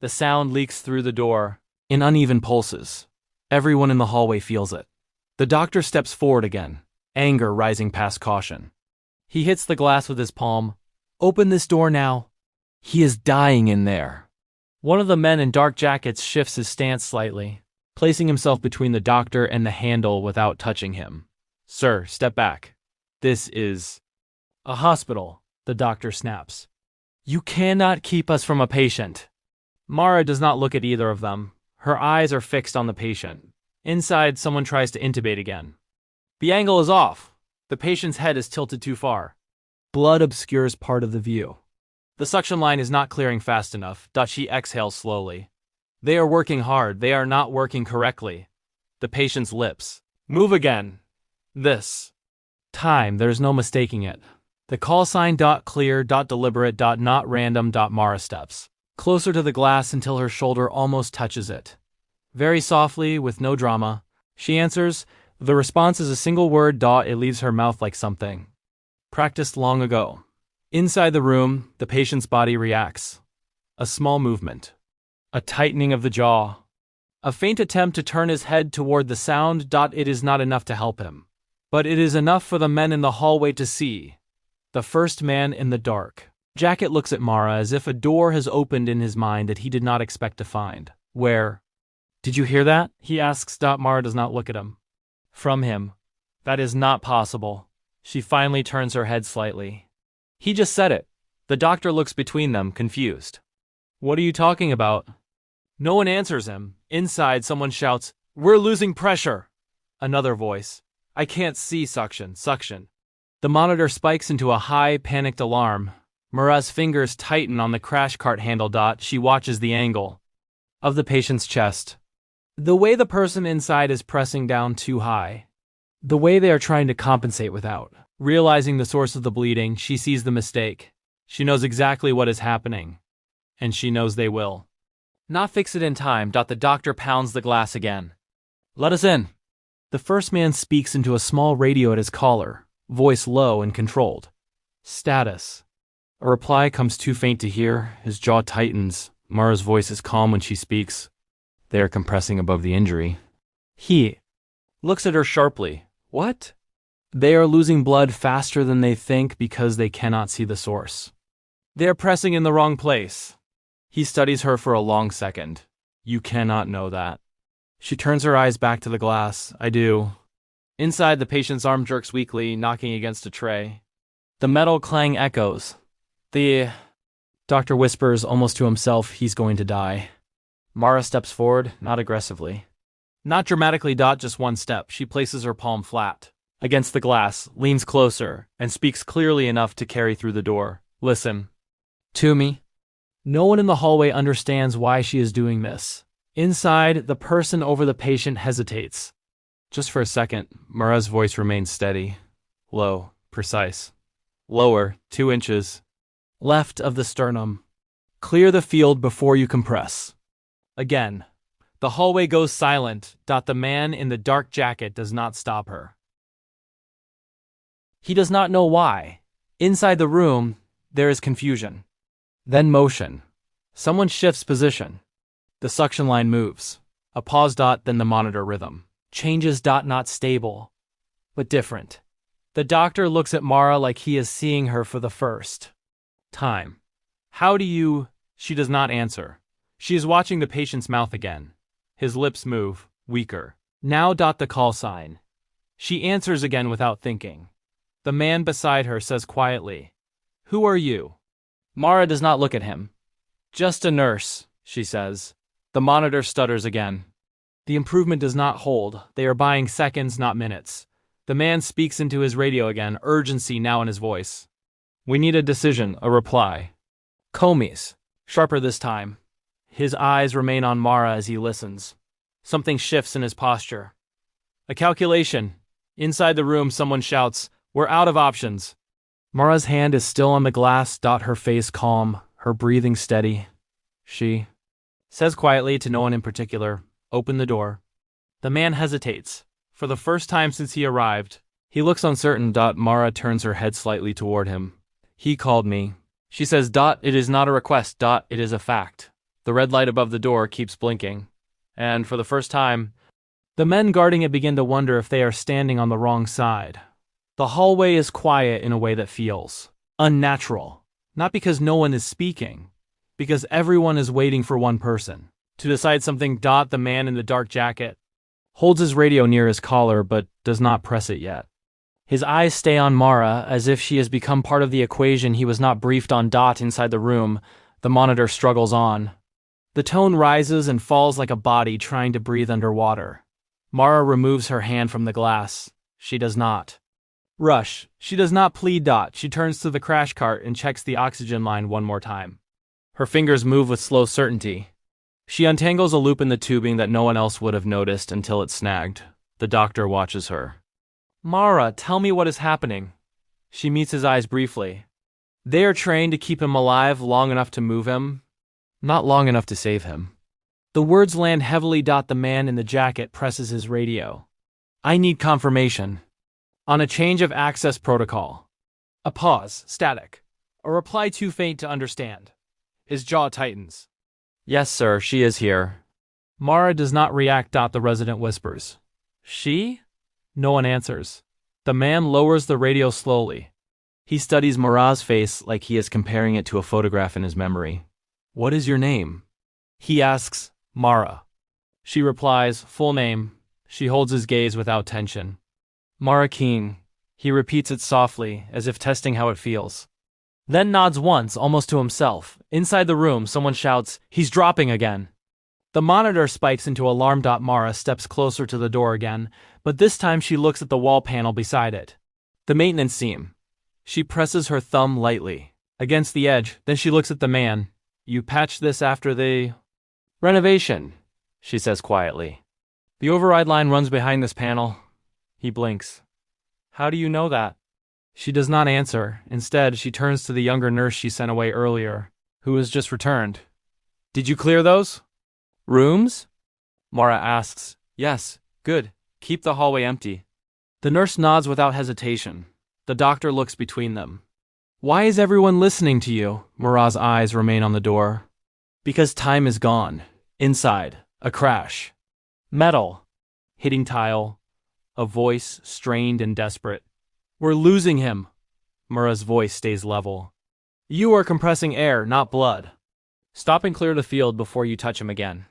The sound leaks through the door, in uneven pulses. Everyone in the hallway feels it. The doctor steps forward again, anger rising past caution. He hits the glass with his palm. "Open this door now. He is dying in there." One of the men in dark jackets shifts his stance slightly, placing himself between the doctor and the handle without touching him. "Sir, step back. This is a hospital," the doctor snaps. "You cannot keep us from a patient." Mara does not look at either of them. Her eyes are fixed on the patient. Inside, someone tries to intubate again. The angle is off. The patient's head is tilted too far. Blood obscures part of the view. The suction line is not clearing fast enough. She exhales slowly. They are working hard. They are not working correctly. The patient's lips move again. This time, there's no mistaking it. The call sign. Clear. Deliberate. Not random. Mara steps closer to the glass until her shoulder almost touches it. Very softly, with no drama, she answers. The response is a single word. It leaves her mouth like something practiced long ago. Inside the room, the patient's body reacts. A small movement. A tightening of the jaw. A faint attempt to turn his head toward the sound. It is not enough to help him. But it is enough for the men in the hallway to see. The first man in the dark jacket looks at Mara as if a door has opened in his mind that he did not expect to find. "Where? Did you hear that?" he asks. Mara does not look at him. From him. That is not possible. She finally turns her head slightly. He just said it. The doctor looks between them, confused. "What are you talking about?" No one answers him. Inside, someone shouts, "We're losing pressure!" Another voice, "I can't see suction. The monitor spikes into a high, panicked alarm. Mara's fingers tighten on the crash cart handle. She watches the angle of the patient's chest. The way the person inside is pressing down too high. The way they are trying to compensate without realizing the source of the bleeding. She sees the mistake. She knows exactly what is happening. And she knows they will not fix it in time. The doctor pounds the glass again. "Let us in." The first man speaks into a small radio at his collar, voice low and controlled. "Status." A reply comes too faint to hear. His jaw tightens. Mara's voice is calm when she speaks. They are compressing above the injury. He looks at her sharply. "What?" "They are losing blood faster than they think because they cannot see the source. They are pressing in the wrong place." He studies her for a long second. "You cannot know that." She turns her eyes back to the glass. "I do." Inside, the patient's arm jerks weakly, knocking against a tray. The metal clang echoes. The doctor whispers almost to himself, "He's going to die." Mara steps forward, not aggressively. Not dramatically. Just one step. She places her palm flat against the glass, leans closer, and speaks clearly enough to carry through the door. "Listen to me." No one in the hallway understands why she is doing this. Inside, the person over the patient hesitates. Just for a second, Mara's voice remains steady, low, precise. "Lower, 2 inches. Left of the sternum. Clear the field before you compress." Again. The hallway goes silent. The man in the dark jacket does not stop her. He does not know why. Inside the room, there is confusion. Then motion. Someone shifts position. The suction line moves. A pause. Then the monitor rhythm changes. Not stable, but different. The doctor looks at Mara like he is seeing her for the first time. How do you... She does not answer. She is watching the patient's mouth again. His lips move, weaker. Now. The call sign. She answers again without thinking. The man beside her says quietly, "Who are you?" Mara does not look at him. "Just a nurse," she says. The monitor stutters again. The improvement does not hold. They are buying seconds, not minutes. The man speaks into his radio again, urgency now in his voice. "We need a decision, a reply." Comey's, sharper this time. His eyes remain on Mara as he listens. Something shifts in his posture. A calculation. Inside the room, someone shouts, "We're out of options." Mara's hand is still on the glass. Her face calm, her breathing steady. She says quietly to no one in particular, "Open the door." The man hesitates. For the first time since he arrived, he looks uncertain. Mara turns her head slightly toward him. "He called me." She says, "It is not a request. It is a fact." The red light above the door keeps blinking. And for the first time, the men guarding it begin to wonder if they are standing on the wrong side. The hallway is quiet in a way that feels unnatural. Not because no one is speaking, because everyone is waiting for one person to decide something. The man in the dark jacket holds his radio near his collar but does not press it yet. His eyes stay on Mara as if she has become part of the equation he was not briefed on. Inside the room, the monitor struggles on. The tone rises and falls like a body trying to breathe underwater. Mara removes her hand from the glass. She does not rush. She does not plead. She turns to the crash cart and checks the oxygen line one more time. Her fingers move with slow certainty. She untangles a loop in the tubing that no one else would have noticed until it snagged. The doctor watches her. "Mara, tell me what is happening." She meets his eyes briefly. They are trained to keep him alive long enough to move him, not long enough to save him. The words land heavily. The man in the jacket presses his radio. "I need confirmation." On a change of access protocol. A pause, static. A reply too faint to understand. His jaw tightens. "Yes, sir, she is here." Mara does not react. The resident whispers, "She?" No one answers. The man lowers the radio slowly. He studies Mara's face like he is comparing it to a photograph in his memory. "What is your name?" He asks. "Mara." She replies, full name. She holds his gaze without tension. "Mara Keene." He repeats it softly, as if testing how it feels. Then nods once, almost to himself. Inside the room, someone shouts, "He's dropping again." The monitor spikes into alarm. Mara steps closer to the door again, but this time she looks at the wall panel beside it. The maintenance seam. She presses her thumb lightly against the edge, then she looks at the man. "You patched this after the renovation," she says quietly. "The override line runs behind this panel." He blinks. "How do you know that?" She does not answer. Instead, she turns to the younger nurse she sent away earlier, who has just returned. "Did you clear those rooms?" Mara asks. "Yes, good. Keep the hallway empty." The nurse nods without hesitation. The doctor looks between them. "Why is everyone listening to you?" Mara's eyes remain on the door. "Because time is gone." Inside, a crash. Metal hitting tile. A voice, strained and desperate. "We're losing him." Mara's voice stays level. "You are compressing air, not blood. Stop and clear the field before you touch him again."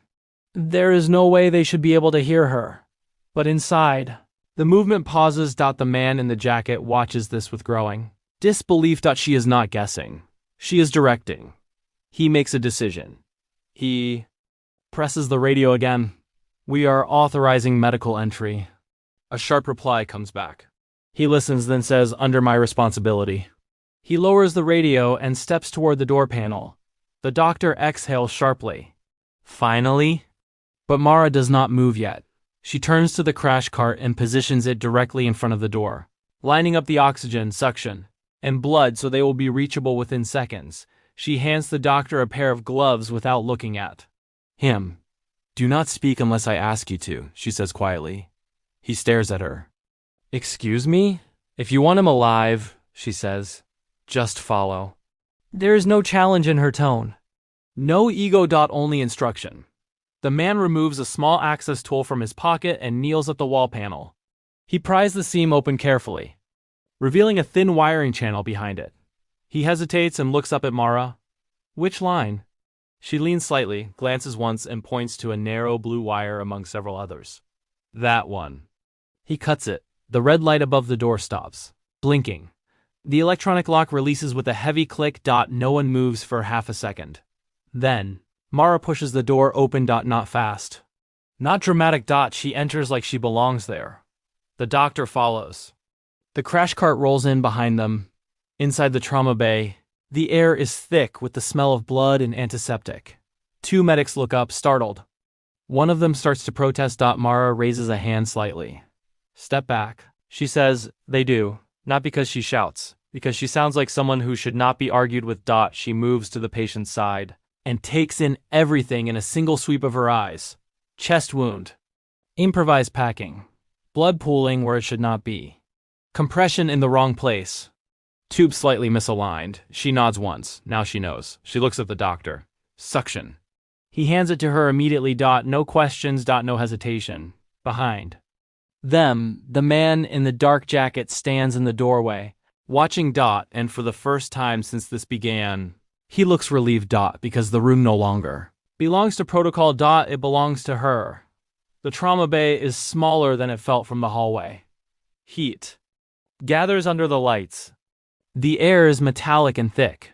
There is no way they should be able to hear her. But inside, the movement pauses. The man in the jacket watches this with growing disbelief. She is not guessing. She is directing. He makes a decision. He presses the radio again. "We are authorizing medical entry." A sharp reply comes back. He listens, then says, "Under my responsibility." He lowers the radio and steps toward the door panel. The doctor exhales sharply. "Finally?" But Mara does not move yet. She turns to the crash cart and positions it directly in front of the door, lining up the oxygen, suction, and blood so they will be reachable within seconds. She hands the doctor a pair of gloves without looking at him. "Do not speak unless I ask you to," she says quietly. He stares at her. "Excuse me? If you want him alive," she says, "just follow." There is no challenge in her tone. No ego. Only instruction. The man removes a small access tool from his pocket and kneels at the wall panel. He pries the seam open carefully, revealing a thin wiring channel behind it. He hesitates and looks up at Mara. Which line? She leans slightly, glances once, and points to a narrow blue wire among several others. That one. He cuts it. The red light above the door stops, blinking. The electronic lock releases with a heavy click. No one moves for half a second. Then, Mara pushes the door open. Not fast. Not dramatic. She enters like she belongs there. The doctor follows. The crash cart rolls in behind them. Inside the trauma bay, the air is thick with the smell of blood and antiseptic. Two medics look up, startled. One of them starts to protest. Mara raises a hand slightly. Step back, she says. They do, not because she shouts, because she sounds like someone who should not be argued with. She moves to the patient's side and takes in everything in a single sweep of her eyes. Chest wound. Improvised packing. Blood pooling where it should not be. Compression in the wrong place. Tube slightly misaligned. She nods once. Now she knows. She looks at the doctor. Suction. He hands it to her immediately. No questions. No hesitation. Behind them, the man in the dark jacket stands in the doorway, watching. And for the first time since this began, he looks relieved. Because the room no longer belongs to protocol. It belongs to her. The trauma bay is smaller than it felt from the hallway. Heat gathers under the lights. The air is metallic and thick.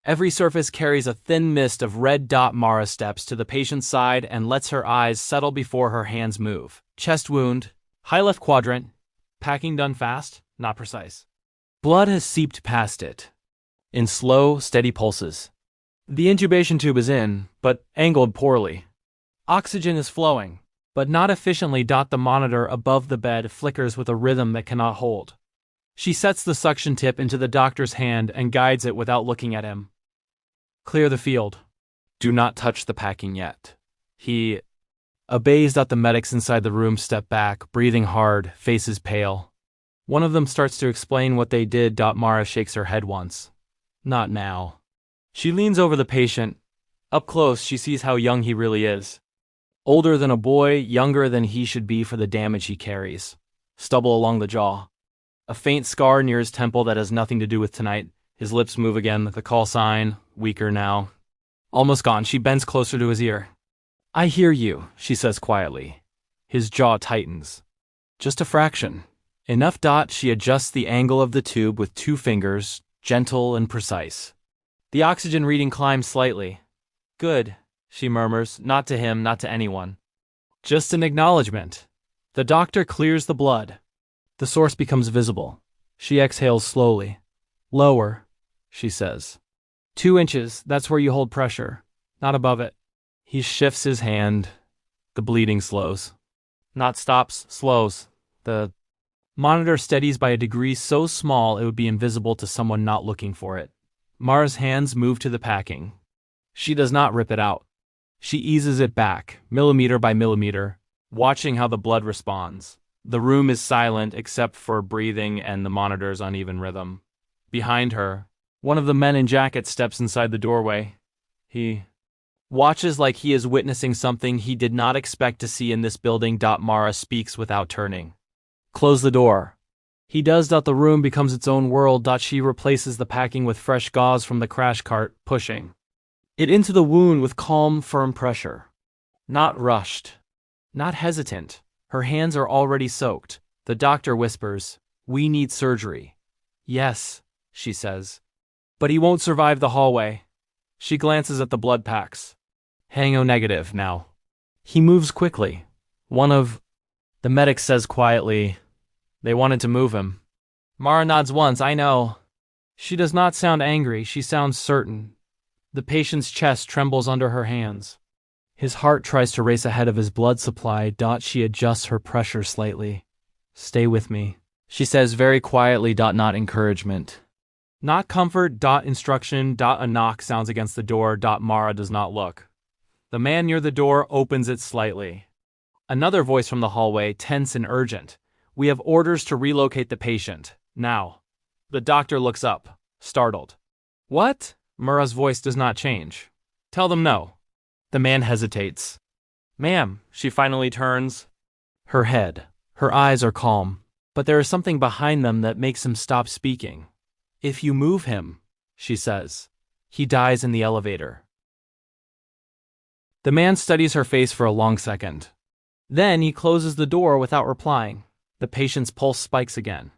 Every surface carries a thin mist of red. Mara steps to the patient's side and lets her eyes settle before her hands move. Chest wound, high left quadrant, packing done fast, not precise. Blood has seeped past it, in slow, steady pulses. The intubation tube is in, but angled poorly. Oxygen is flowing, but not efficiently. The monitor above the bed flickers with a rhythm that cannot hold. She sets the suction tip into the doctor's hand and guides it without looking at him. Clear the field. Do not touch the packing yet. He obeys. The medics inside the room step back, breathing hard, faces pale. One of them starts to explain what they did. Mara shakes her head once. Not now. She leans over the patient. Up close, she sees how young he really is. Older than a boy, younger than he should be for the damage he carries. Stubble along the jaw. A faint scar near his temple that has nothing to do with tonight. His lips move again, the call sign, weaker now. Almost gone. She bends closer to his ear. I hear you, she says quietly. His jaw tightens. Just a fraction. Enough. She adjusts the angle of the tube with 2 fingers, gentle and precise. The oxygen reading climbs slightly. Good, she murmurs, not to him, not to anyone. Just an acknowledgement. The doctor clears the blood. The source becomes visible. She exhales slowly. Lower, she says. 2 inches, that's where you hold pressure, not above it. He shifts his hand. The bleeding slows. Not stops, slows. The monitor steadies by a degree so small it would be invisible to someone not looking for it. Mara's hands move to the packing. She does not rip it out. She eases it back, millimeter by millimeter, watching how the blood responds. The room is silent except for breathing and the monitor's uneven rhythm. Behind her, one of the men in jackets steps inside the doorway. He watches like he is witnessing something he did not expect to see in this building. Mara speaks without turning. Close the door. He does. The room becomes its own world. She replaces the packing with fresh gauze from the crash cart, pushing it into the wound with calm, firm pressure. Not rushed. Not hesitant. Her hands are already soaked. The doctor whispers, "We need surgery." "Yes," she says. "But he won't survive the hallway." She glances at the blood packs. "Hango negative now." He moves quickly. One of the medics says quietly, "They wanted to move him." Mara nods once. "I know." She does not sound angry. She sounds certain. The patient's chest trembles under her hands. His heart tries to race ahead of his blood supply. She adjusts her pressure slightly. "Stay with me," she says very quietly. Not encouragement. Not comfort. Instruction. A knock sounds against the door. Mara does not look. The man near the door opens it slightly. Another voice from the hallway, tense and urgent. "We have orders to relocate the patient. Now." The doctor looks up, startled. "What?" Mara's voice does not change. "Tell them no." The man hesitates. "Ma'am," she finally turns. Her head, her eyes are calm, but there is something behind them that makes him stop speaking. "If you move him," she says, He dies in the elevator. The man studies her face for a long second. Then he closes the door without replying. The patient's pulse spikes again.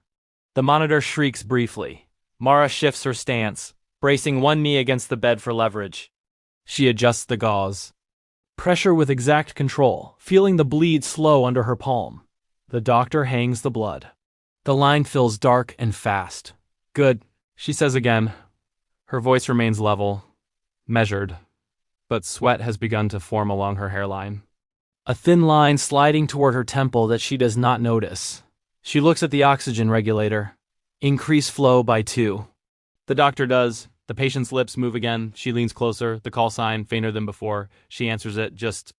The monitor shrieks briefly. Mara shifts her stance, bracing one knee against the bed for leverage. She adjusts the gauze. Pressure with exact control, feeling the bleed slow under her palm. The doctor hangs the blood. The line fills dark and fast. Good, she says again. Her voice remains level, measured, but sweat has begun to form along her hairline. A thin line sliding toward her temple that she does not notice. She looks at the oxygen regulator. Increase flow by 2. The doctor does. The patient's lips move again. She leans closer, the call sign fainter than before. She answers it just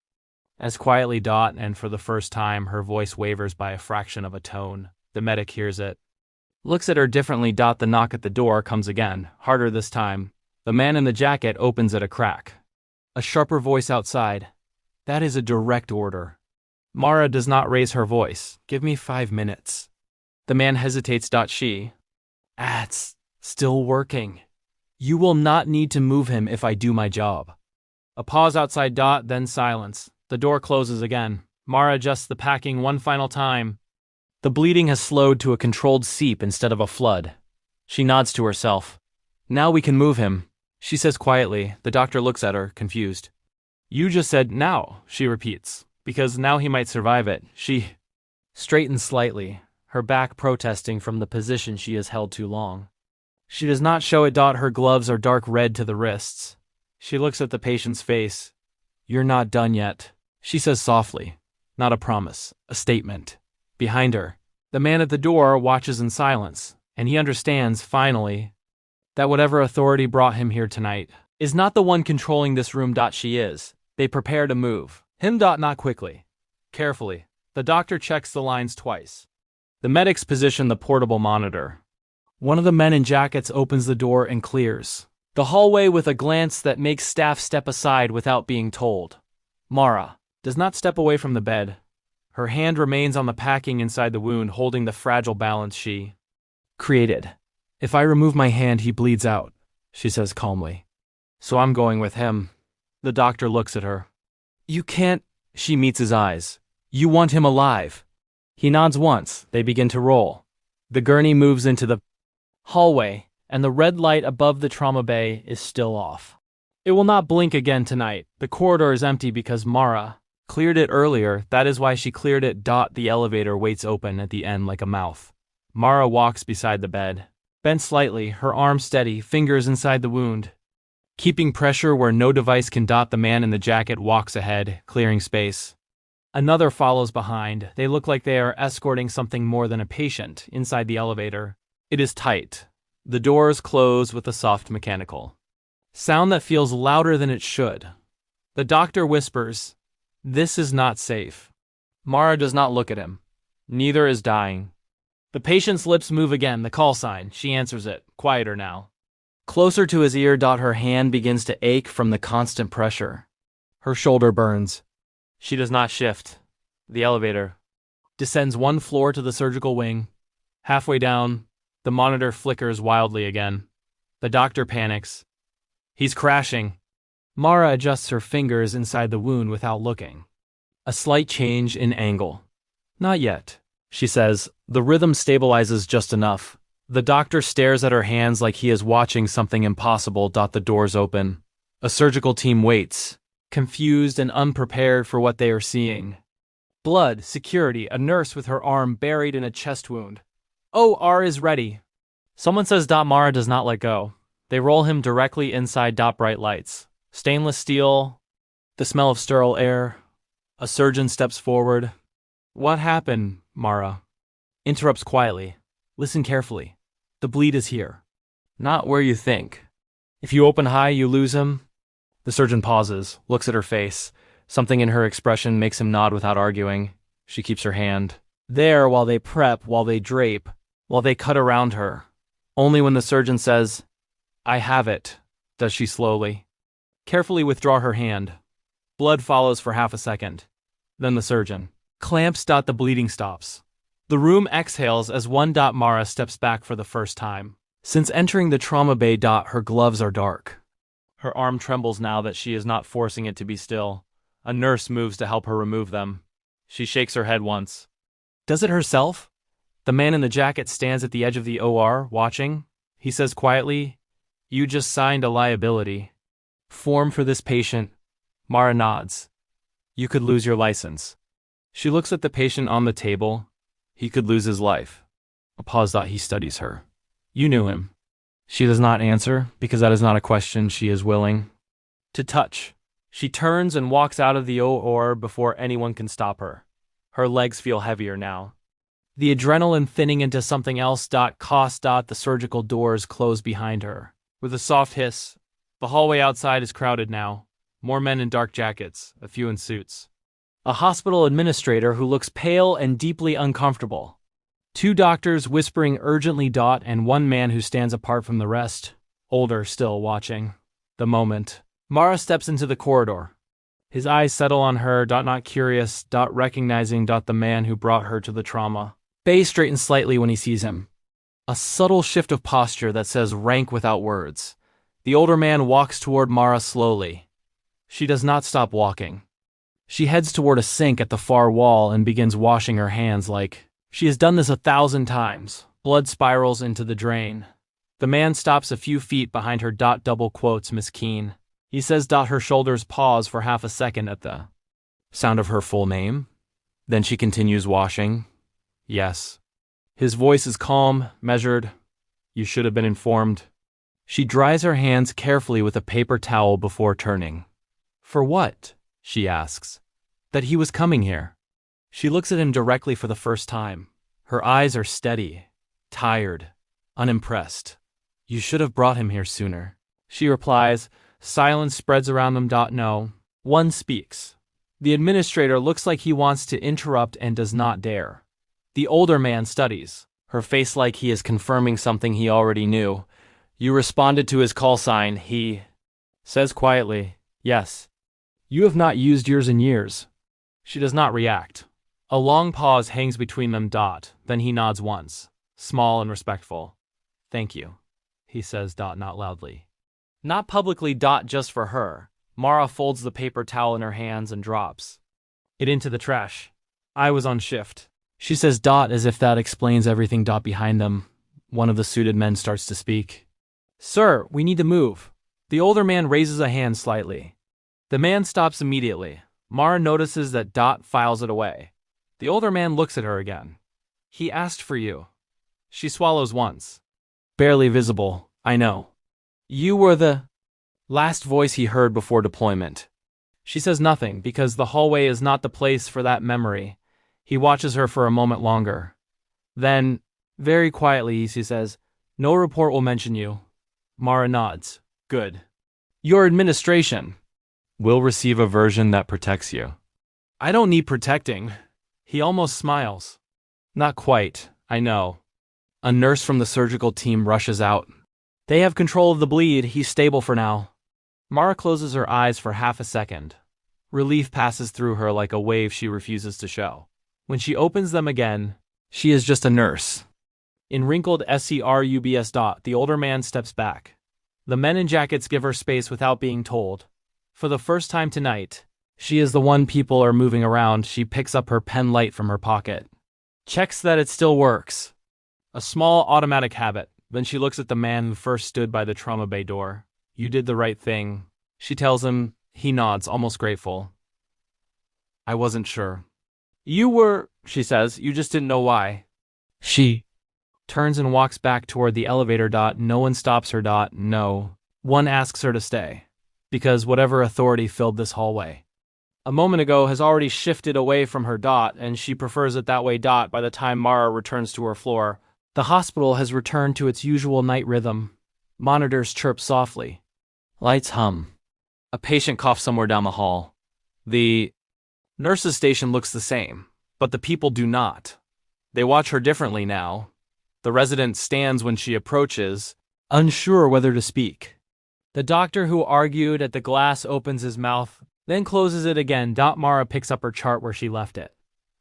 as quietly. And for the first time, her voice wavers by a fraction of a tone. The medic hears it. Looks at her differently. The knock at the door comes again, harder this time. The man in the jacket opens at a crack. A sharper voice outside. That is a direct order. Mara does not raise her voice. Give me 5 minutes. The man hesitates. She. It's still working. You will not need to move him if I do my job. A pause outside. Then silence. The door closes again. Mara adjusts the packing one final time. The bleeding has slowed to a controlled seep instead of a flood. She nods to herself. Now we can move him, she says quietly. The doctor looks at her, confused. You just said now, she repeats, because now he might survive it. She straightens slightly, her back protesting from the position she has held too long. She does not show it. Her gloves are dark red to the wrists. She looks at the patient's face. You're not done yet, she says softly. Not a promise, a statement. Behind her, the man at the door watches in silence, and he understands, finally, that whatever authority brought him here tonight is not the one controlling this room. She is. They prepare to move. Him. Not quickly. Carefully. The doctor checks the lines twice. The medics position the portable monitor. One of the men in jackets opens the door and clears the hallway with a glance that makes staff step aside without being told. Mara does not step away from the bed. Her hand remains on the packing inside the wound, holding the fragile balance she created. If I remove my hand, he bleeds out, she says calmly. So I'm going with him. The doctor looks at her. You can't. She meets his eyes. You want him alive. He nods once. They begin to roll. The gurney moves into the hallway, and the red light above the trauma bay is still off. It will not blink again tonight. The corridor is empty because Mara cleared it earlier. That is why she cleared it. The elevator waits open at the end like a mouth. Mara walks beside the bed, bent slightly, her arm steady, fingers inside the wound, keeping pressure where no device can. The man in the jacket walks ahead, clearing space. Another follows behind. They look like they are escorting something more than a patient inside the elevator. It is tight. The doors close with a soft mechanical sound that feels louder than it should. The doctor whispers, "This is not safe." Mara does not look at him. Neither is dying. The patient's lips move again, the call sign. She answers it, quieter now. Closer to his ear. Her hand begins to ache from the constant pressure. Her shoulder burns. She does not shift. The elevator descends 1 floor to the surgical wing. Halfway down, the monitor flickers wildly again. The doctor panics. He's crashing. Mara adjusts her fingers inside the wound without looking. A slight change in angle. Not yet, she says. The rhythm stabilizes just enough. The doctor stares at her hands like he is watching something impossible. The doors open. A surgical team waits, confused and unprepared for what they are seeing. Blood, security, a nurse with her arm buried in a chest wound. OR is ready. Someone says. Mara does not let go. They roll him directly inside. Bright lights. Stainless steel, the smell of sterile air. A surgeon steps forward. What happened, Mara? Interrupts quietly. Listen carefully. The bleed is here. Not where you think. If you open high, you lose him. The surgeon pauses, looks at her face. Something in her expression makes him nod without arguing. She keeps her hand there while they prep, while they drape, while they cut around her. Only when the surgeon says, I have it, does she slowly, carefully withdraw her hand. Blood follows for half a second. Then the surgeon clamps. The bleeding stops. The room exhales as one. Mara steps back for the first time. Since entering the trauma bay. Her gloves are dark. Her arm trembles now that she is not forcing it to be still. A nurse moves to help her remove them. She shakes her head once. Does it herself? The man in the jacket stands at the edge of the OR, watching. He says quietly, "You just signed a liability form for this patient." Mara nods. "You could lose your license." She looks at the patient on the table. He could lose his life. A pause. He studies her. "You knew him." She does not answer, because that is not a question she is willing to touch. She turns and walks out of the OR before anyone can stop her. Her legs feel heavier now. The adrenaline thinning into something else. The surgical doors close behind her. With a soft hiss, the hallway outside is crowded now. More men in dark jackets, a few in suits. A hospital administrator who looks pale and deeply uncomfortable. Two doctors whispering urgently. And one man who stands apart from the rest, older still, watching the moment. Mara steps into the corridor. His eyes settle on her. Not curious. Recognizing. The man who brought her to the trauma bay straightens slightly when he sees him. A subtle shift of posture that says rank without words. The older man walks toward Mara slowly. She does not stop walking. She heads toward a sink at the far wall and begins washing her hands like she has done this 1,000 times. Blood spirals into the drain. The man stops a few feet behind her. Double quotes Miss Keene. He says. Her shoulders pause for half a second at the sound of her full name. Then she continues washing. Yes. His voice is calm, measured. You should have been informed. She dries her hands carefully with a paper towel before turning. For what? She asks. That he was coming here. She looks at him directly for the first time. Her eyes are steady, tired, unimpressed. You should have brought him here sooner. She replies. Silence spreads around them. No one speaks. The administrator looks like he wants to interrupt and does not dare. The older man studies, her face like he is confirming something he already knew. You responded to his call sign, he says quietly. Yes. You have not used yours in years. She does not react. A long pause hangs between them. Then he nods once, small and respectful. Thank you, he says. Not loudly. Not publicly. Just for her. Mara folds the paper towel in her hands and drops it into the trash. I was on shift. She says. As if that explains everything. Behind them, one of the suited men starts to speak. Sir, we need to move. The older man raises a hand slightly. The man stops immediately. Mara notices that. Files it away. The older man looks at her again. He asked for you. She swallows once. Barely visible, I know. You were the last voice he heard before deployment. She says nothing because the hallway is not the place for that memory. He watches her for a moment longer. Then, very quietly, he says, No report will mention you. Mara nods. Good. Your administration will receive a version that protects you. I don't need protecting. He almost smiles. Not quite, I know. A nurse from the surgical team rushes out. They have control of the bleed. He's stable for now. Mara closes her eyes for half a second. Relief passes through her like a wave she refuses to show. When she opens them again, she is just a nurse. In wrinkled scrubs. The older man steps back. The men in jackets give her space without being told. For the first time tonight, she is the one people are moving around. She picks up her pen light from her pocket. Checks that it still works. A small automatic habit. Then she looks at the man who first stood by the trauma bay door. You did the right thing, she tells him. He nods, almost grateful. I wasn't sure. You were, she says, you just didn't know why. She turns and walks back toward the elevator. No one stops her. No one asks her to stay. Because whatever authority filled this hallway a moment ago has already shifted away from her. And she prefers it that way. By the time Mara returns to her floor, the hospital has returned to its usual night rhythm. Monitors chirp softly. Lights hum. A patient coughs somewhere down the hall. The nurse's station looks the same, but the people do not. They watch her differently now. The resident stands when she approaches, unsure whether to speak. The doctor who argued at the glass opens his mouth, then closes it again. Mara picks up her chart where she left it.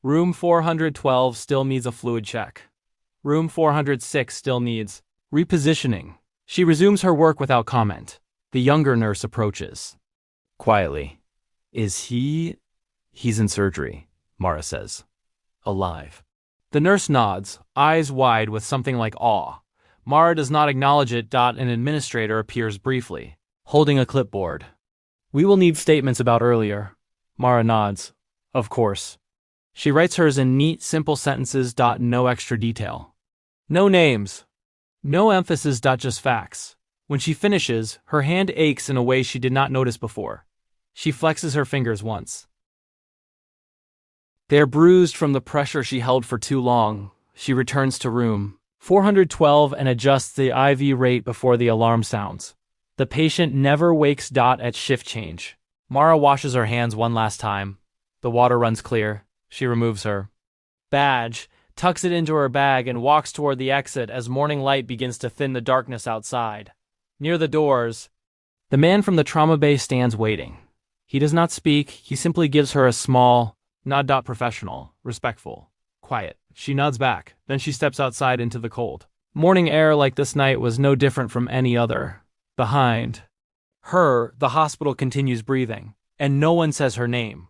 Room 412 still needs a fluid check. Room 406 still needs repositioning. She resumes her work without comment. The younger nurse approaches. Quietly. He's in surgery, Mara says. Alive. The nurse nods, eyes wide with something like awe. Mara does not acknowledge it. An administrator appears briefly, holding a clipboard. We will need statements about earlier. Mara nods. Of course. She writes hers in neat, simple sentences. No extra detail. No names. No emphasis. Just facts. When she finishes, her hand aches in a way she did not notice before. She flexes her fingers once. They are bruised from the pressure she held for too long. She returns to room 412 and adjusts the IV rate before the alarm sounds. The patient never wakes. At shift change. Mara washes her hands one last time. The water runs clear. She removes her badge, tucks it into her bag, and walks toward the exit as morning light begins to thin the darkness outside. Near the doors, the man from the trauma bay stands waiting. He does not speak. He simply gives her a small nod. Professional, respectful, quiet. She nods back. Then she steps outside into the cold. Morning air like this night was no different from any other. Behind her, the hospital continues breathing, and no one says her name.